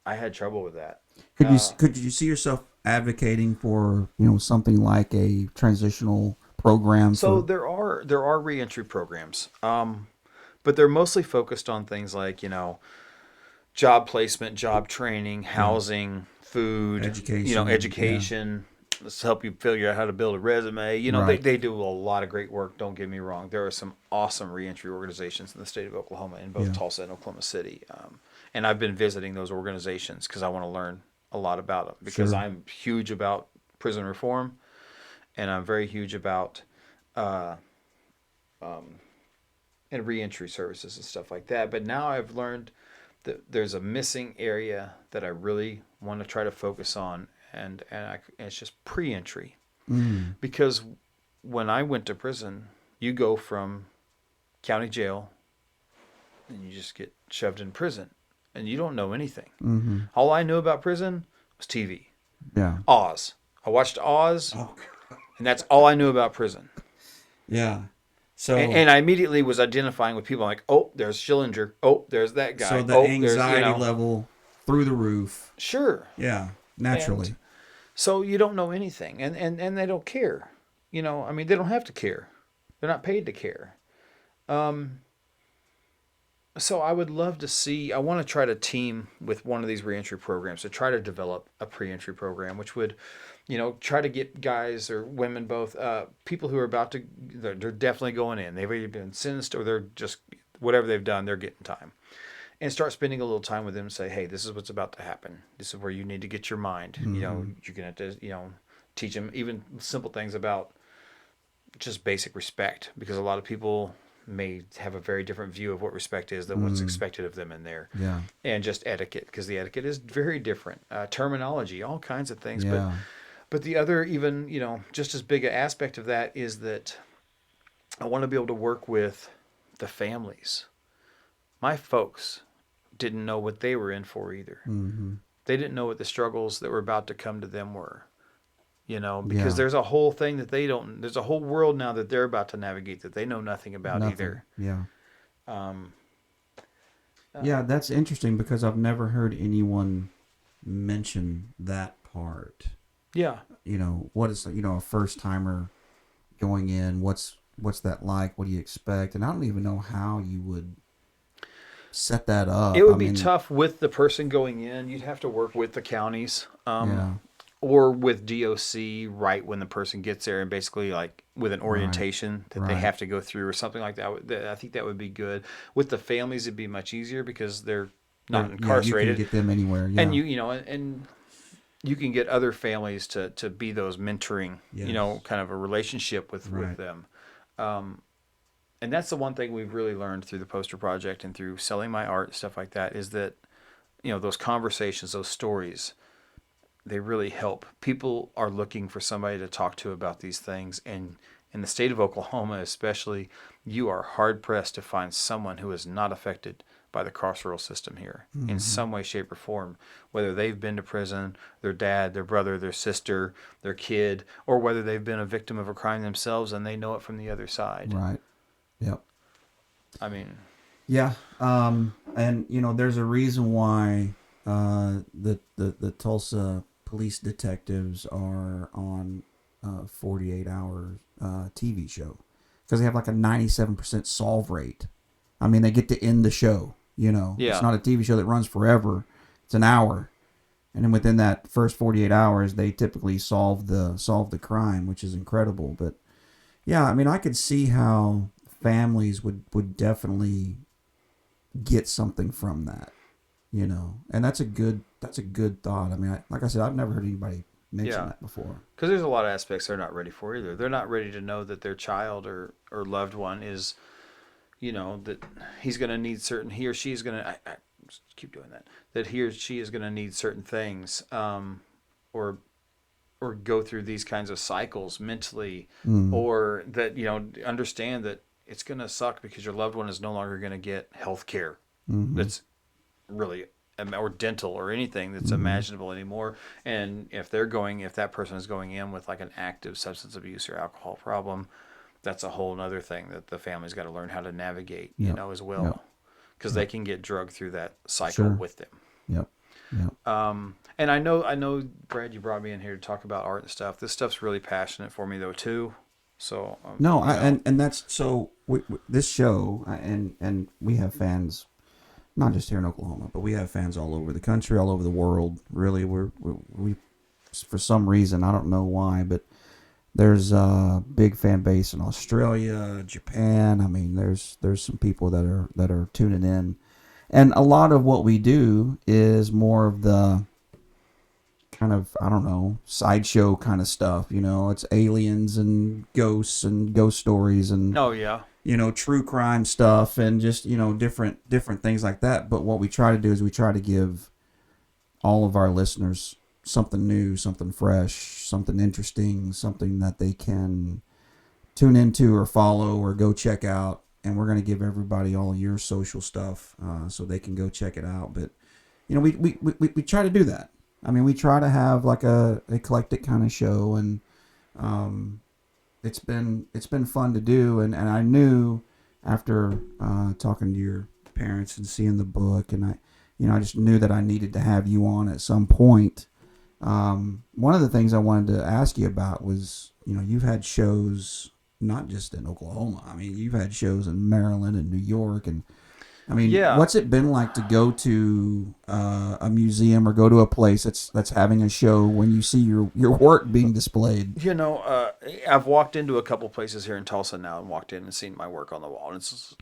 I had trouble with that. Could you see yourself advocating for something like a transitional program? So there are reentry programs, but they're mostly focused on things like job placement, job training, housing, food, education. Let's help you figure out how to build a resume. Right. They do a lot of great work. Don't get me wrong. There are some awesome reentry organizations in the state of Oklahoma, in both Tulsa and Oklahoma City. And I've been visiting those organizations because I want to learn a lot about them. Because I'm huge about prison reform, and I'm very huge about and reentry services and stuff like that. But now I've learned there's a missing area that I really want to try to focus on, and it's just pre-entry. Because when I went to prison, you go from county jail and you just get shoved in prison and you don't know anything. All I knew about prison was TV. Yeah. Oz. I watched Oz, and that's all I knew about prison. Yeah. So and I immediately was identifying with people like, oh, there's Schillinger. Oh, there's that guy. So the anxiety level through the roof. Sure. Yeah, naturally. And so you don't know anything, and they don't care. They don't have to care. They're not paid to care. So I would love to see, I want to try to team with one of these reentry programs to try to develop a pre-entry program, which would, try to get guys or women both, people who are they're definitely going in. They've either been sentenced or they're just, whatever they've done, they're getting time. And start spending a little time with them and say, hey, this is what's about to happen. This is where you need to get your mind. You're going to have to, teach them even simple things about just basic respect, because a lot of people may have a very different view of what respect is than what's expected of them in there. Yeah. And just etiquette, because the etiquette is very different. Terminology, all kinds of things. Yeah. But the other, even, just as big an aspect of that is that I want to be able to work with the families. My folks didn't know what they were in for either. They didn't know what the struggles that were about to come to them were. Because there's a whole thing that there's a whole world now that they're about to navigate that they know nothing about either. Yeah. Yeah, that's interesting because I've never heard anyone mention that part. Yeah. What is, a first timer going in? What's that like? What do you expect? And I don't even know how you would set that up. It would be tough with the person going in. You'd have to work with the counties. Or with DOC right when the person gets there, and basically like with an orientation that they have to go through or something like that. I think that would be good. With the families, it'd be much easier because they're not incarcerated. You can get them anywhere. Yeah. And and you can get other families to be those mentoring, kind of a relationship with them. And that's the one thing we've really learned through the poster project and through selling my art and stuff like that, is that, those conversations, those stories, they really help. People are looking for somebody to talk to about these things. And in the state of Oklahoma especially, you are hard-pressed to find someone who is not affected by the carceral system here in some way, shape, or form, whether they've been to prison, their dad, their brother, their sister, their kid, or whether they've been a victim of a crime themselves and they know it from the other side. Right. Yep. I mean... Yeah. And, there's a reason why the Tulsa police detectives are on a 48-hour TV show, because they have like a 97% solve rate. I mean, they get to end the show, It's not a TV show that runs forever. It's an hour. And then within that first 48 hours, they typically solve the crime, which is incredible. But yeah, I mean, I could see how families would definitely get something from that, and that's a good thought. I mean, like I said, I've never heard anybody mention that before. Because there's a lot of aspects they're not ready for either. They're not ready to know that their child or loved one is, that he's going to need he or she is going to, I keep doing that he or she is going to need certain things, or go through these kinds of cycles mentally, or that, understand that it's going to suck because your loved one is no longer going to get health care that's really, or dental or anything that's imaginable anymore. And if that person is going in with like an active substance abuse or alcohol problem, that's a whole nother thing that the family's got to learn how to navigate, as well, because they can get drugged through that cycle with them. Yep. And I know, Brad, you brought me in here to talk about art and stuff. This stuff's really passionate for me though too. So and that's so this show, and we have fans, not just here in Oklahoma, but we have fans all over the country, all over the world. Really, we for some reason, I don't know why, but there's a big fan base in Australia, Japan. I mean, there's some people that are tuning in, and a lot of what we do is more of the kind of, I don't know, sideshow kind of stuff. It's aliens and ghosts and ghost stories and true crime stuff and just, different things like that. But what we try to do is we try to give all of our listeners something new, something fresh, something interesting, something that they can tune into or follow or go check out. And we're going to give everybody all your social stuff so they can go check it out. But, we try to do that. I mean, we try to have like a eclectic kind of show, and it's been fun to do. And I knew after talking to your parents and seeing the book, and I just knew that I needed to have you on at some point. One of the things I wanted to ask you about was, you've had shows not just in Oklahoma. I mean, you've had shows in Maryland and New York, and I mean, what's it been like to go to a museum or go to a place that's having a show when you see your work being displayed? I've walked into a couple places here in Tulsa now and walked in and seen my work on the wall. And it's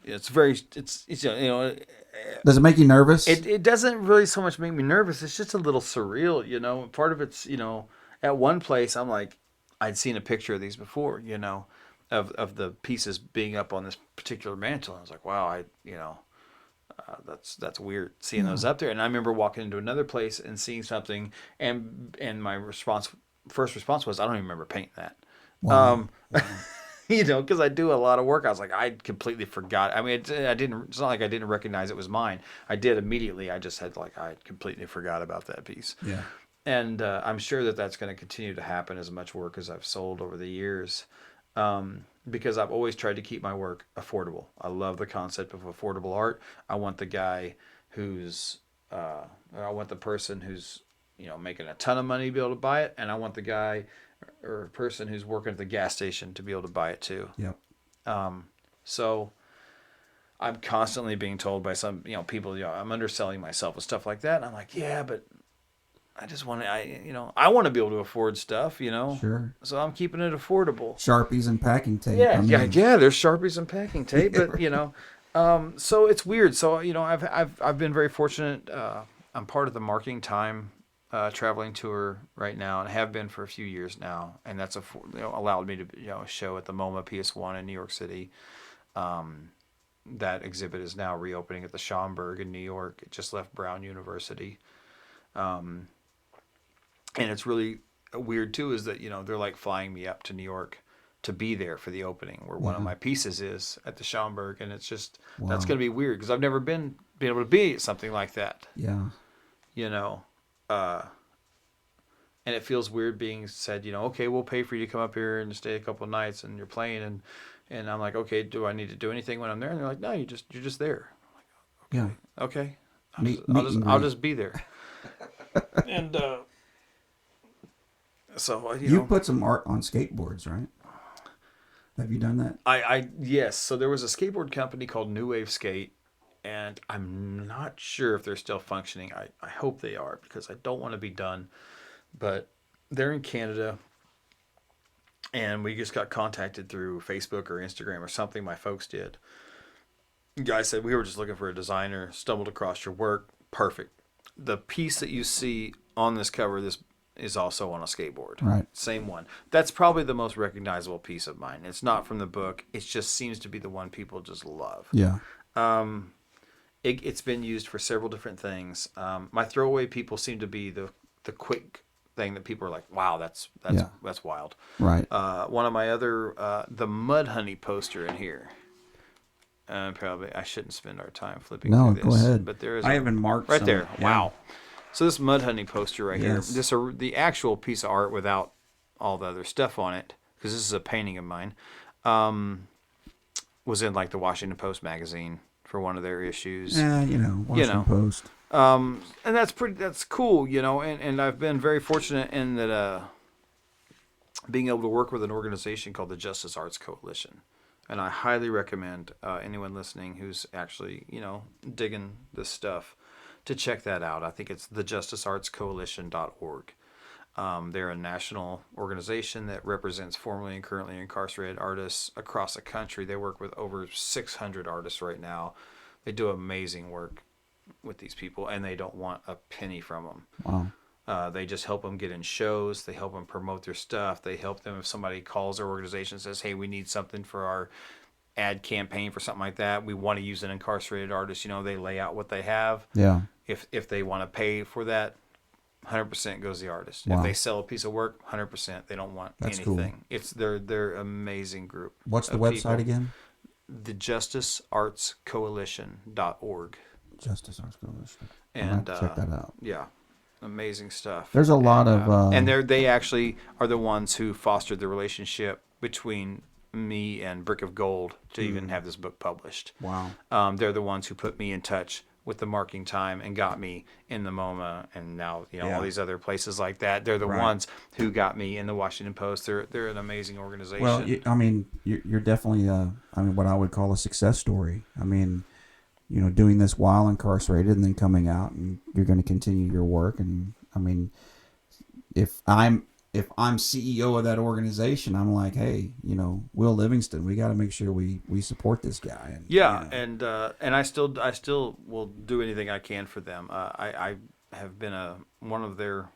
Does it make you nervous? It doesn't really so much make me nervous. It's just a little surreal, Part of it's, at one place I'm like, I'd seen a picture of these before, of the pieces being up on this particular mantle. I was like, wow, that's weird seeing those up there. And I remember walking into another place and seeing something, and my first response was, I don't even remember painting that. Wow. Because I do a lot of work. I was like, I completely forgot. I mean, it's not like I didn't recognize it was mine. I did immediately. I just had I completely forgot about that piece. Yeah. And I'm sure that that's going to continue to happen as much work as I've sold over the years. Because I've always tried to keep my work affordable. I love the concept of affordable art. I want the guy I want the person who's, making a ton of money to be able to buy it. And I want the guy or person who's working at the gas station to be able to buy it too. Yep. So I'm constantly being told by some, people, I'm underselling myself and stuff like that. And I'm like, yeah, but I just want to, I want to be able to afford stuff, Sure. So I'm keeping it affordable. Sharpies and packing tape. Yeah, yeah. There's Sharpies and packing tape, but so it's weird. So I've been very fortunate. I'm part of the Marking Time traveling tour right now, and have been for a few years now, and that's allowed me to show at the MoMA PS1 in New York City. That exhibit is now reopening at the Schomburg in New York. It just left Brown University. And it's really weird too, is that, they're like flying me up to New York to be there for the opening where one of my pieces is at the Schomburg. And it's just, that's going to be weird because I've never been able to be at something like that. Yeah. And it feels weird being said, okay, we'll pay for you to come up here and stay a couple of nights and you're playing. And I'm like, okay, do I need to do anything when I'm there? And they're like, no, you're just there. I'm like, okay. I'll just be there. And, so you put some art on skateboards, right? Have you done that? Yes. So there was a skateboard company called New Wave Skate, and I'm not sure if they're still functioning. I hope they are because I don't want to be done. But they're in Canada, and we just got contacted through Facebook or Instagram or something. My folks did. The guy said, we were just looking for a designer, stumbled across your work. Perfect. The piece that you see on this cover, this is also on a skateboard. Right. Same one. That's probably the most recognizable piece of mine. It's not from the book. It just seems to be the one people just love. Yeah. It's been used for several different things. My throwaway people seem to be the quick thing that people are like, wow, that's wild. Right. One of my other, the Mud Honey poster in here. Probably I shouldn't spend our time flipping through this. No, go ahead. But there is I haven't marked right some. there. Yeah. Wow. So this Mud Honey poster right Yes. here, the actual piece of art without all the other stuff on it, because this is a painting of mine, was in like the Washington Post magazine for one of their issues. Yeah, Washington Post. And that's cool, and I've been very fortunate in that being able to work with an organization called the Justice Arts Coalition. And I highly recommend anyone listening who's actually, digging this stuff to check that out. I think it's thejusticeartscoalition.org. They're a national organization that represents formerly and currently incarcerated artists across the country. They work with over 600 artists right now. They do amazing work with these people, and they don't want a penny from them. Wow. They just help them get in shows. They help them promote their stuff. They help them if somebody calls their organization and says, hey, we need something for our ad campaign for something like that, we want to use an incarcerated artist. They lay out what they have. Yeah. If they want to pay for that, 100% goes the artist. Wow. If they sell a piece of work, 100%. They don't want That's anything. cool. They're amazing group. What's the website again? TheJusticeArtsCoalition.org. Justice Arts Coalition. And check that out. Yeah, amazing stuff. There's a lot of and they actually are the ones who fostered the relationship between me and Brick of Gold to even have this book published. Wow. They're the ones who put me in touch with the Marking Time and got me in the MoMA, and now all these other places like that. They're the ones who got me in the Washington Post. They're an amazing organization. Well, you're definitely what I would call a success story. Doing this while incarcerated and then coming out, and you're going to continue your work. And if I'm CEO of that organization, I'm like, hey, Will Livingston, we got to make sure we support this guy. And, and I still will do anything I can for them. I have been one of their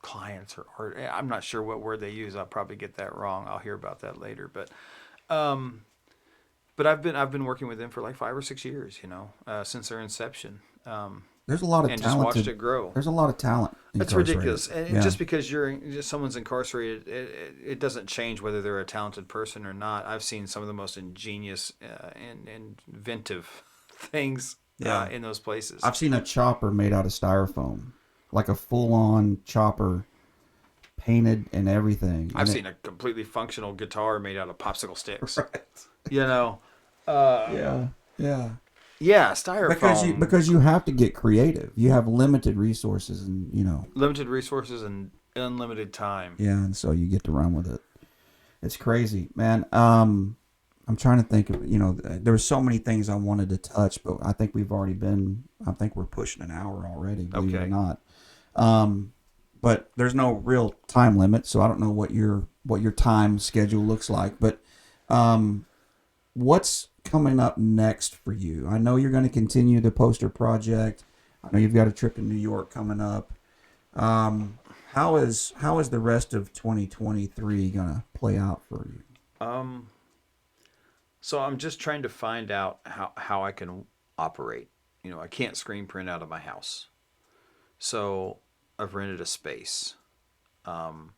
clients, or I'm not sure what word they use. I'll probably get that wrong. I'll hear about that later. But I've been working with them for like 5 or 6 years, since their inception. There's a lot of and talent. Just watched it grow. There's a lot of talent. That's ridiculous. And just because someone's incarcerated, it doesn't change whether they're a talented person or not. I've seen some of the most ingenious and inventive things in those places. I've seen a chopper made out of styrofoam, like a full-on chopper, painted and everything. I've seen a completely functional guitar made out of popsicle sticks. Right. Yeah, styrofoam. Because you have to get creative. You have limited resources, and limited resources and unlimited time. Yeah, and so you get to run with it. It's crazy, man. I'm trying to think of there were so many things I wanted to touch, but I think we're pushing an hour already, believe it or not. But there's no real time limit, so I don't know what your time schedule looks like. But what's coming up next for you? I know you're going to continue the poster project. I know you've got a trip to New York coming up. How is the rest of 2023 going to play out for you? So I'm just trying to find out how I can operate. I can't screen print out of my house, so I've rented a space, and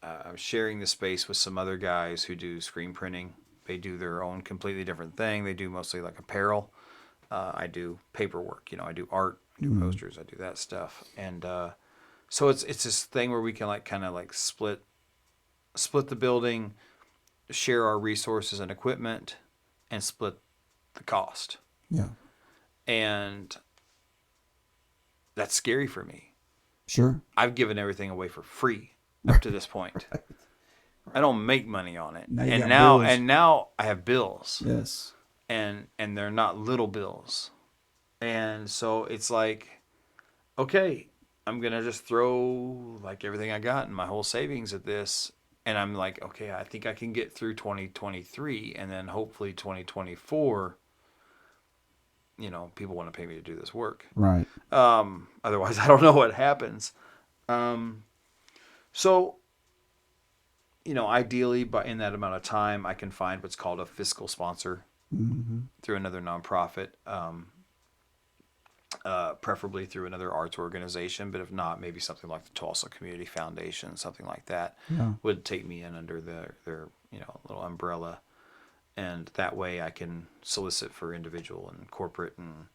I'm sharing the space with some other guys who do screen printing. They do their own completely different thing. They do mostly like apparel. I do paperwork. I do art, I do posters, I do that stuff. And so it's this thing where we can kind of split the building, share our resources and equipment, and split the cost. Yeah. And that's scary for me. Sure. I've given everything away for free up to this point. Right. I don't make money on it. Now I have bills. Yes. And they're not little bills. And so it's like, okay, I'm going to just throw everything I got and my whole savings at this. And I'm like, okay, I think I can get through 2023, and then hopefully 2024, people want to pay me to do this work. Right. Otherwise I don't know what happens. So ideally, in that amount of time, I can find what's called a fiscal sponsor through another nonprofit, preferably through another arts organization. But if not, maybe something like the Tulsa Community Foundation, something like that, would take me in under their little umbrella, and that way I can solicit for individual and corporate and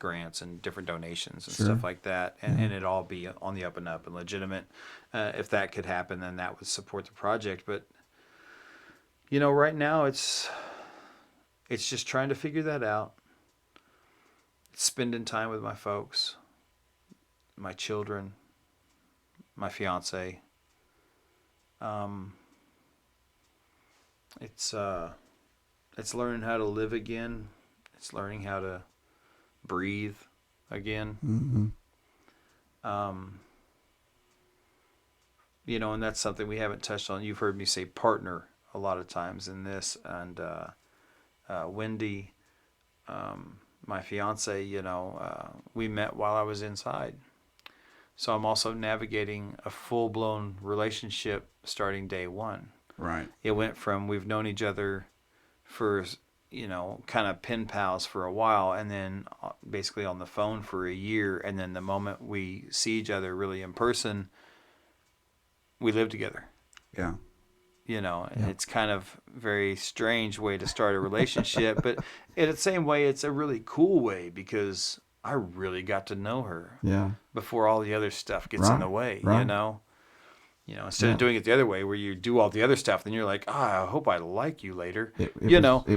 grants and different donations and stuff like that, and it all be on the up and up and legitimate. If that could happen, then that would support the project. But right now it's just trying to figure that out. It's spending time with my folks, my children, my fiance. It's learning how to live again. It's learning how to breathe again. And that's something we haven't touched on. You've heard me say partner a lot of times in this, and Wendy, my fiance, we met while I was inside. So I'm also navigating a full-blown relationship starting day one. Right. It went from we've known each other for, kind of pen pals for a while, and then basically on the phone for a year, and then the moment we see each other really in person, we live together. Yeah. It's kind of very strange way to start a relationship, but in the same way, it's a really cool way because I really got to know her before all the other stuff gets in the way, instead of doing it the other way where you do all the other stuff, then you're like, I hope I like you later. It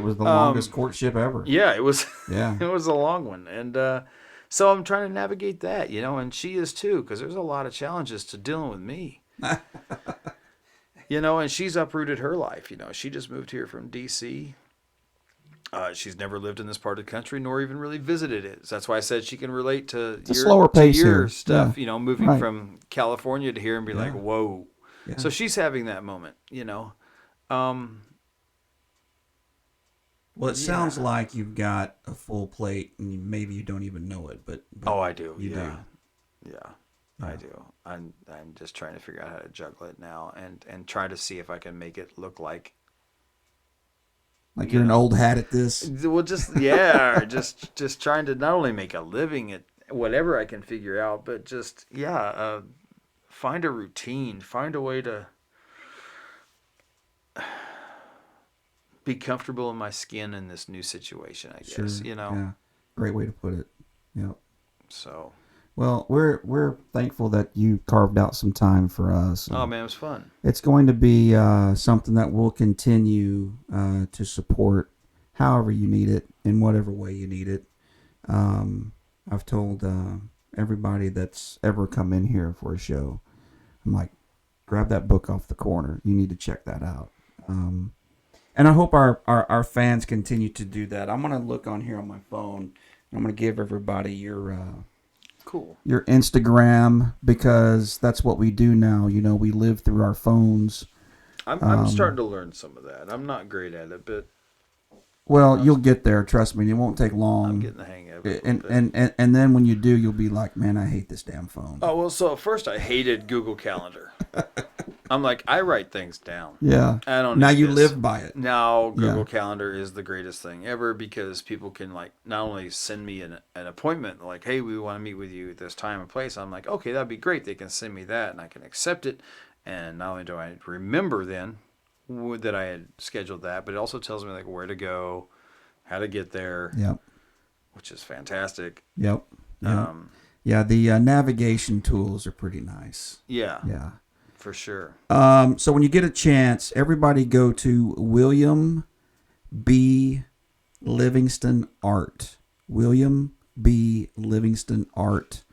was the longest courtship ever. Yeah, it was. Yeah. It was a long one. And so I'm trying to navigate that, and she is too, because there's a lot of challenges to dealing with me. And she's uprooted her life. She just moved here from D.C. She's never lived in this part of the country, nor even really visited it. So that's why I said she can relate to your stuff. Moving from California to here and be like, whoa. Yeah. So she's having that moment. Well, it sounds like you've got a full plate, and maybe you don't even know it, but I do. You do. Yeah. I do. I'm just trying to figure out how to juggle it now and try to see if I can make it look like you're an old hat at this. Well, just trying to not only make a living at whatever I can figure out, but just find a routine, find a way to be comfortable in my skin in this new situation, I guess. Sure. Yeah. Great way to put it. Yeah. So. Well, we're thankful that you carved out some time for us. Oh man, it was fun. It's going to be something that we'll continue to support however you need it, in whatever way you need it. I've told everybody that's ever come in here for a show, I'm like, grab that book off the corner. You need to check that out. And I hope our fans continue to do that. I'm going to look on here on my phone. I'm going to give everybody your Instagram, because that's what we do now. We live through our phones. I'm starting to learn some of that. I'm not great at it, but you'll get there. Trust me, it won't take long. I'm getting the hang of it. And then when you do, you'll be like, man, I hate this damn phone. Oh well, so at first I hated Google Calendar. I'm like, I write things down. Yeah. I don't. Now you live by it. Now Google Calendar is the greatest thing ever, because people can not only send me an appointment, like, hey, we want to meet with you at this time and place. I'm like, okay, that'd be great. They can send me that, and I can accept it. And not only do I remember then that I had scheduled that, but it also tells me where to go, how to get there. Yep. Which is fantastic. Yep. The navigation tools are pretty nice. Yeah. Yeah. For sure. So when you get a chance, everybody go to William B. Livingston Art. William B. Livingston Art.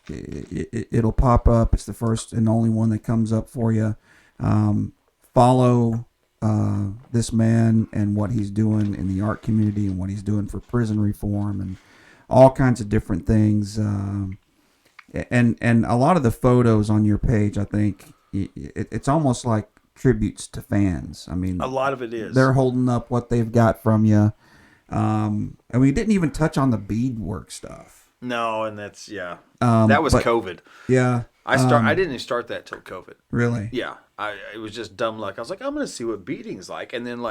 It'll pop up. It's the first and only one that comes up for you. Follow this man and what he's doing in the art community and what he's doing for prison reform and all kinds of different things. And a lot of the photos on your page, I think, it's almost like tributes to fans. I mean, a lot of it is. They're holding up what they've got from you. And we didn't even touch on the beadwork stuff. No, and that's, that was COVID. Yeah. I didn't even start that till COVID. Really? Yeah. It was just dumb luck. I was like, I'm going to see what beading's like. And then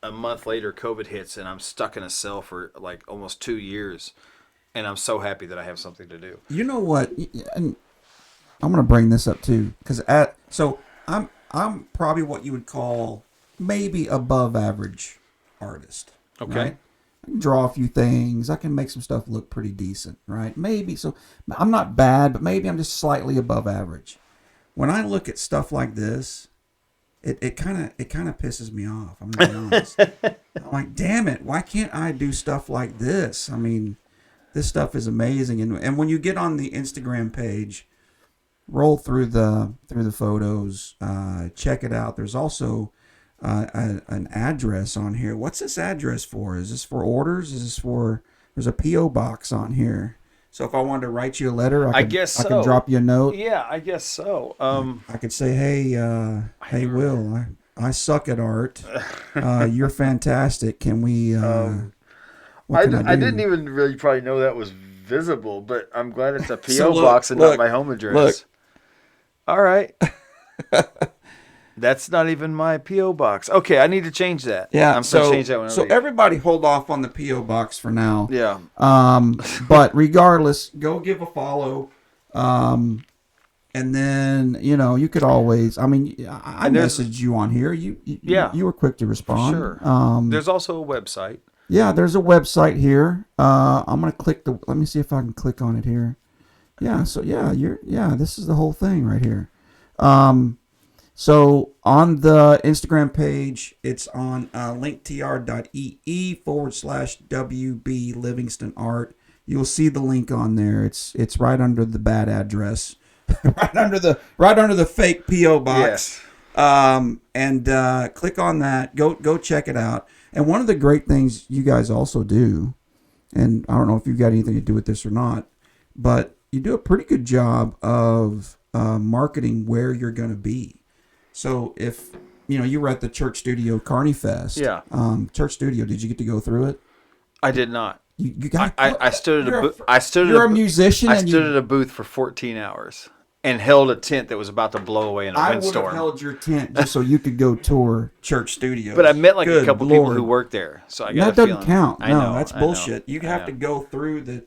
a month later, COVID hits, and I'm stuck in a cell for almost 2 years. And I'm so happy that I have something to do. You know what? And I'm going to bring this up too, because I'm probably what you would call maybe above average artist. Okay. Right? I can draw a few things. I can make some stuff look pretty decent, right? Maybe. So I'm not bad, but maybe I'm just slightly above average. When I look at stuff like this, it kind of pisses me off. I'm going to be honest. I'm like, damn it! Why can't I do stuff like this? I mean, this stuff is amazing. And when you get on the Instagram page, roll through the photos, check it out. There's also an address on here. What's this address for? Is this for orders? There's a P.O. box on here. So if I wanted to write you a letter, I could drop you a note. Yeah, I guess so. I could say, hey, Will, I suck at art. You're fantastic. Can we? I didn't even really probably know that was visible, but I'm glad it's a P.O. box and not my home address. Look. All right. That's not even my P.O. box. Okay, I need to change that. Yeah, I'm going to change that one. So everybody hold off on the P.O. box for now. Yeah. But regardless, go give a follow. And then, you could always, I messaged you on here. You were quick to respond. Sure. There's also a website. Yeah, there's a website here. I'm going to let me see if I can click on it here. Yeah, so this is the whole thing right here. So on the Instagram page, it's on linktr.ee/WB Livingston Art. You'll see the link on there. It's right under the bad address, right under the fake PO box. Yes. And click on that. Go check it out. And one of the great things you guys also do, and I don't know if you've got anything to do with this or not, but you do a pretty good job of marketing where you're going to be. So if you were at the Church Studio Carney Fest, Church Studio, did you get to go through it? I did not. You got. I stood at a booth. You're a musician. I stood at a booth for 14 hours and held a tent that was about to blow away in a windstorm. I would have held your tent just so you could go tour Church Studio. But I met a couple people who worked there, so I got that doesn't count. No, that's bullshit. You have to go through the.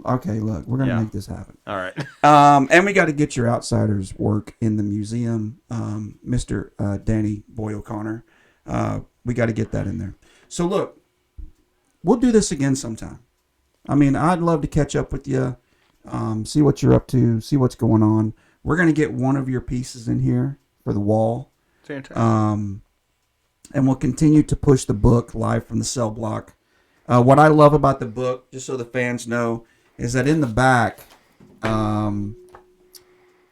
Okay, look, we're gonna make this happen. All right. And we got to get your outsiders work in the museum, Mr. Danny Boy O'Connor. We got to get that in there. So look, we'll do this again sometime. I'd love to catch up with you, see what you're up to, see what's going on. We're gonna get one of your pieces in here for the wall. Fantastic. And we'll continue to push the book live from the cell block. What I love about the book, just so the fans know, is that in the back,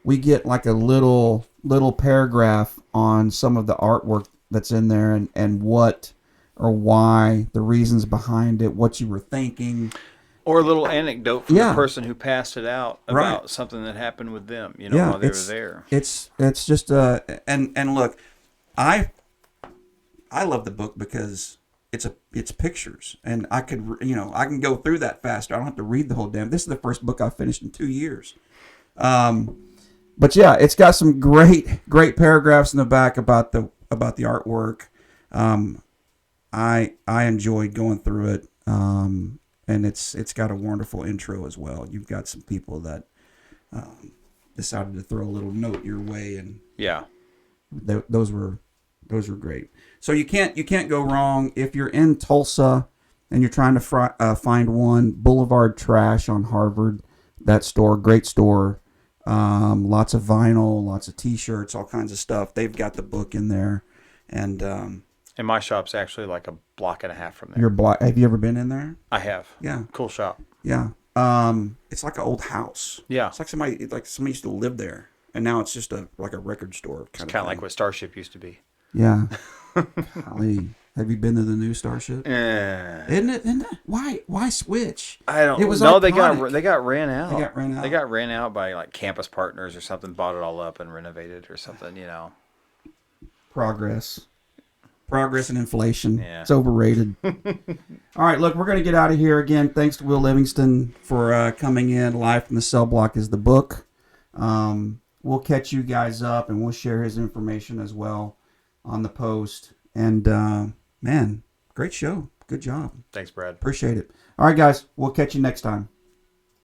we get like a little paragraph on some of the artwork that's in there and what or why, the reasons behind it, what you were thinking. Or a little anecdote from the person who passed it out about something that happened with them, while they were there. It's just and look, I love the book because it's pictures, and I can go through that faster. I don't have to read the whole damn. This is the first book I've finished in 2 years. But yeah, it's got some great paragraphs in the back about the artwork. I enjoyed going through it, and it's got a wonderful intro as well. You've got some people that decided to throw a little note your way, and those were great. So you can't go wrong if you're in Tulsa and you're trying to find one. Boulevard Trash on Harvard, that store, great store. Lots of vinyl, lots of T-shirts, all kinds of stuff. They've got the book in there, and my shop's actually like a block and a half from there. Have you ever been in there? I have. Yeah. Cool shop. Yeah. It's like an old house. Yeah. It's like somebody used to live there, and now it's just like a record store. It's kind of like what Starship used to be. Yeah. Golly. Have you been to the new Starship? Isn't it? Why switch? I don't. It was no. iconic. They got ran out. They got ran out by like Campus Partners or something. Bought it all up and renovated or something. Progress and inflation. Yeah. It's overrated. All right, look, we're going to get out of here again. Thanks to Will Livingston for coming in. Live from the Cell Block is the book. We'll catch you guys up, and we'll share his information as well on the post. And, man, great show. Good job. Thanks, Brad. Appreciate it. All right, guys, we'll catch you next time.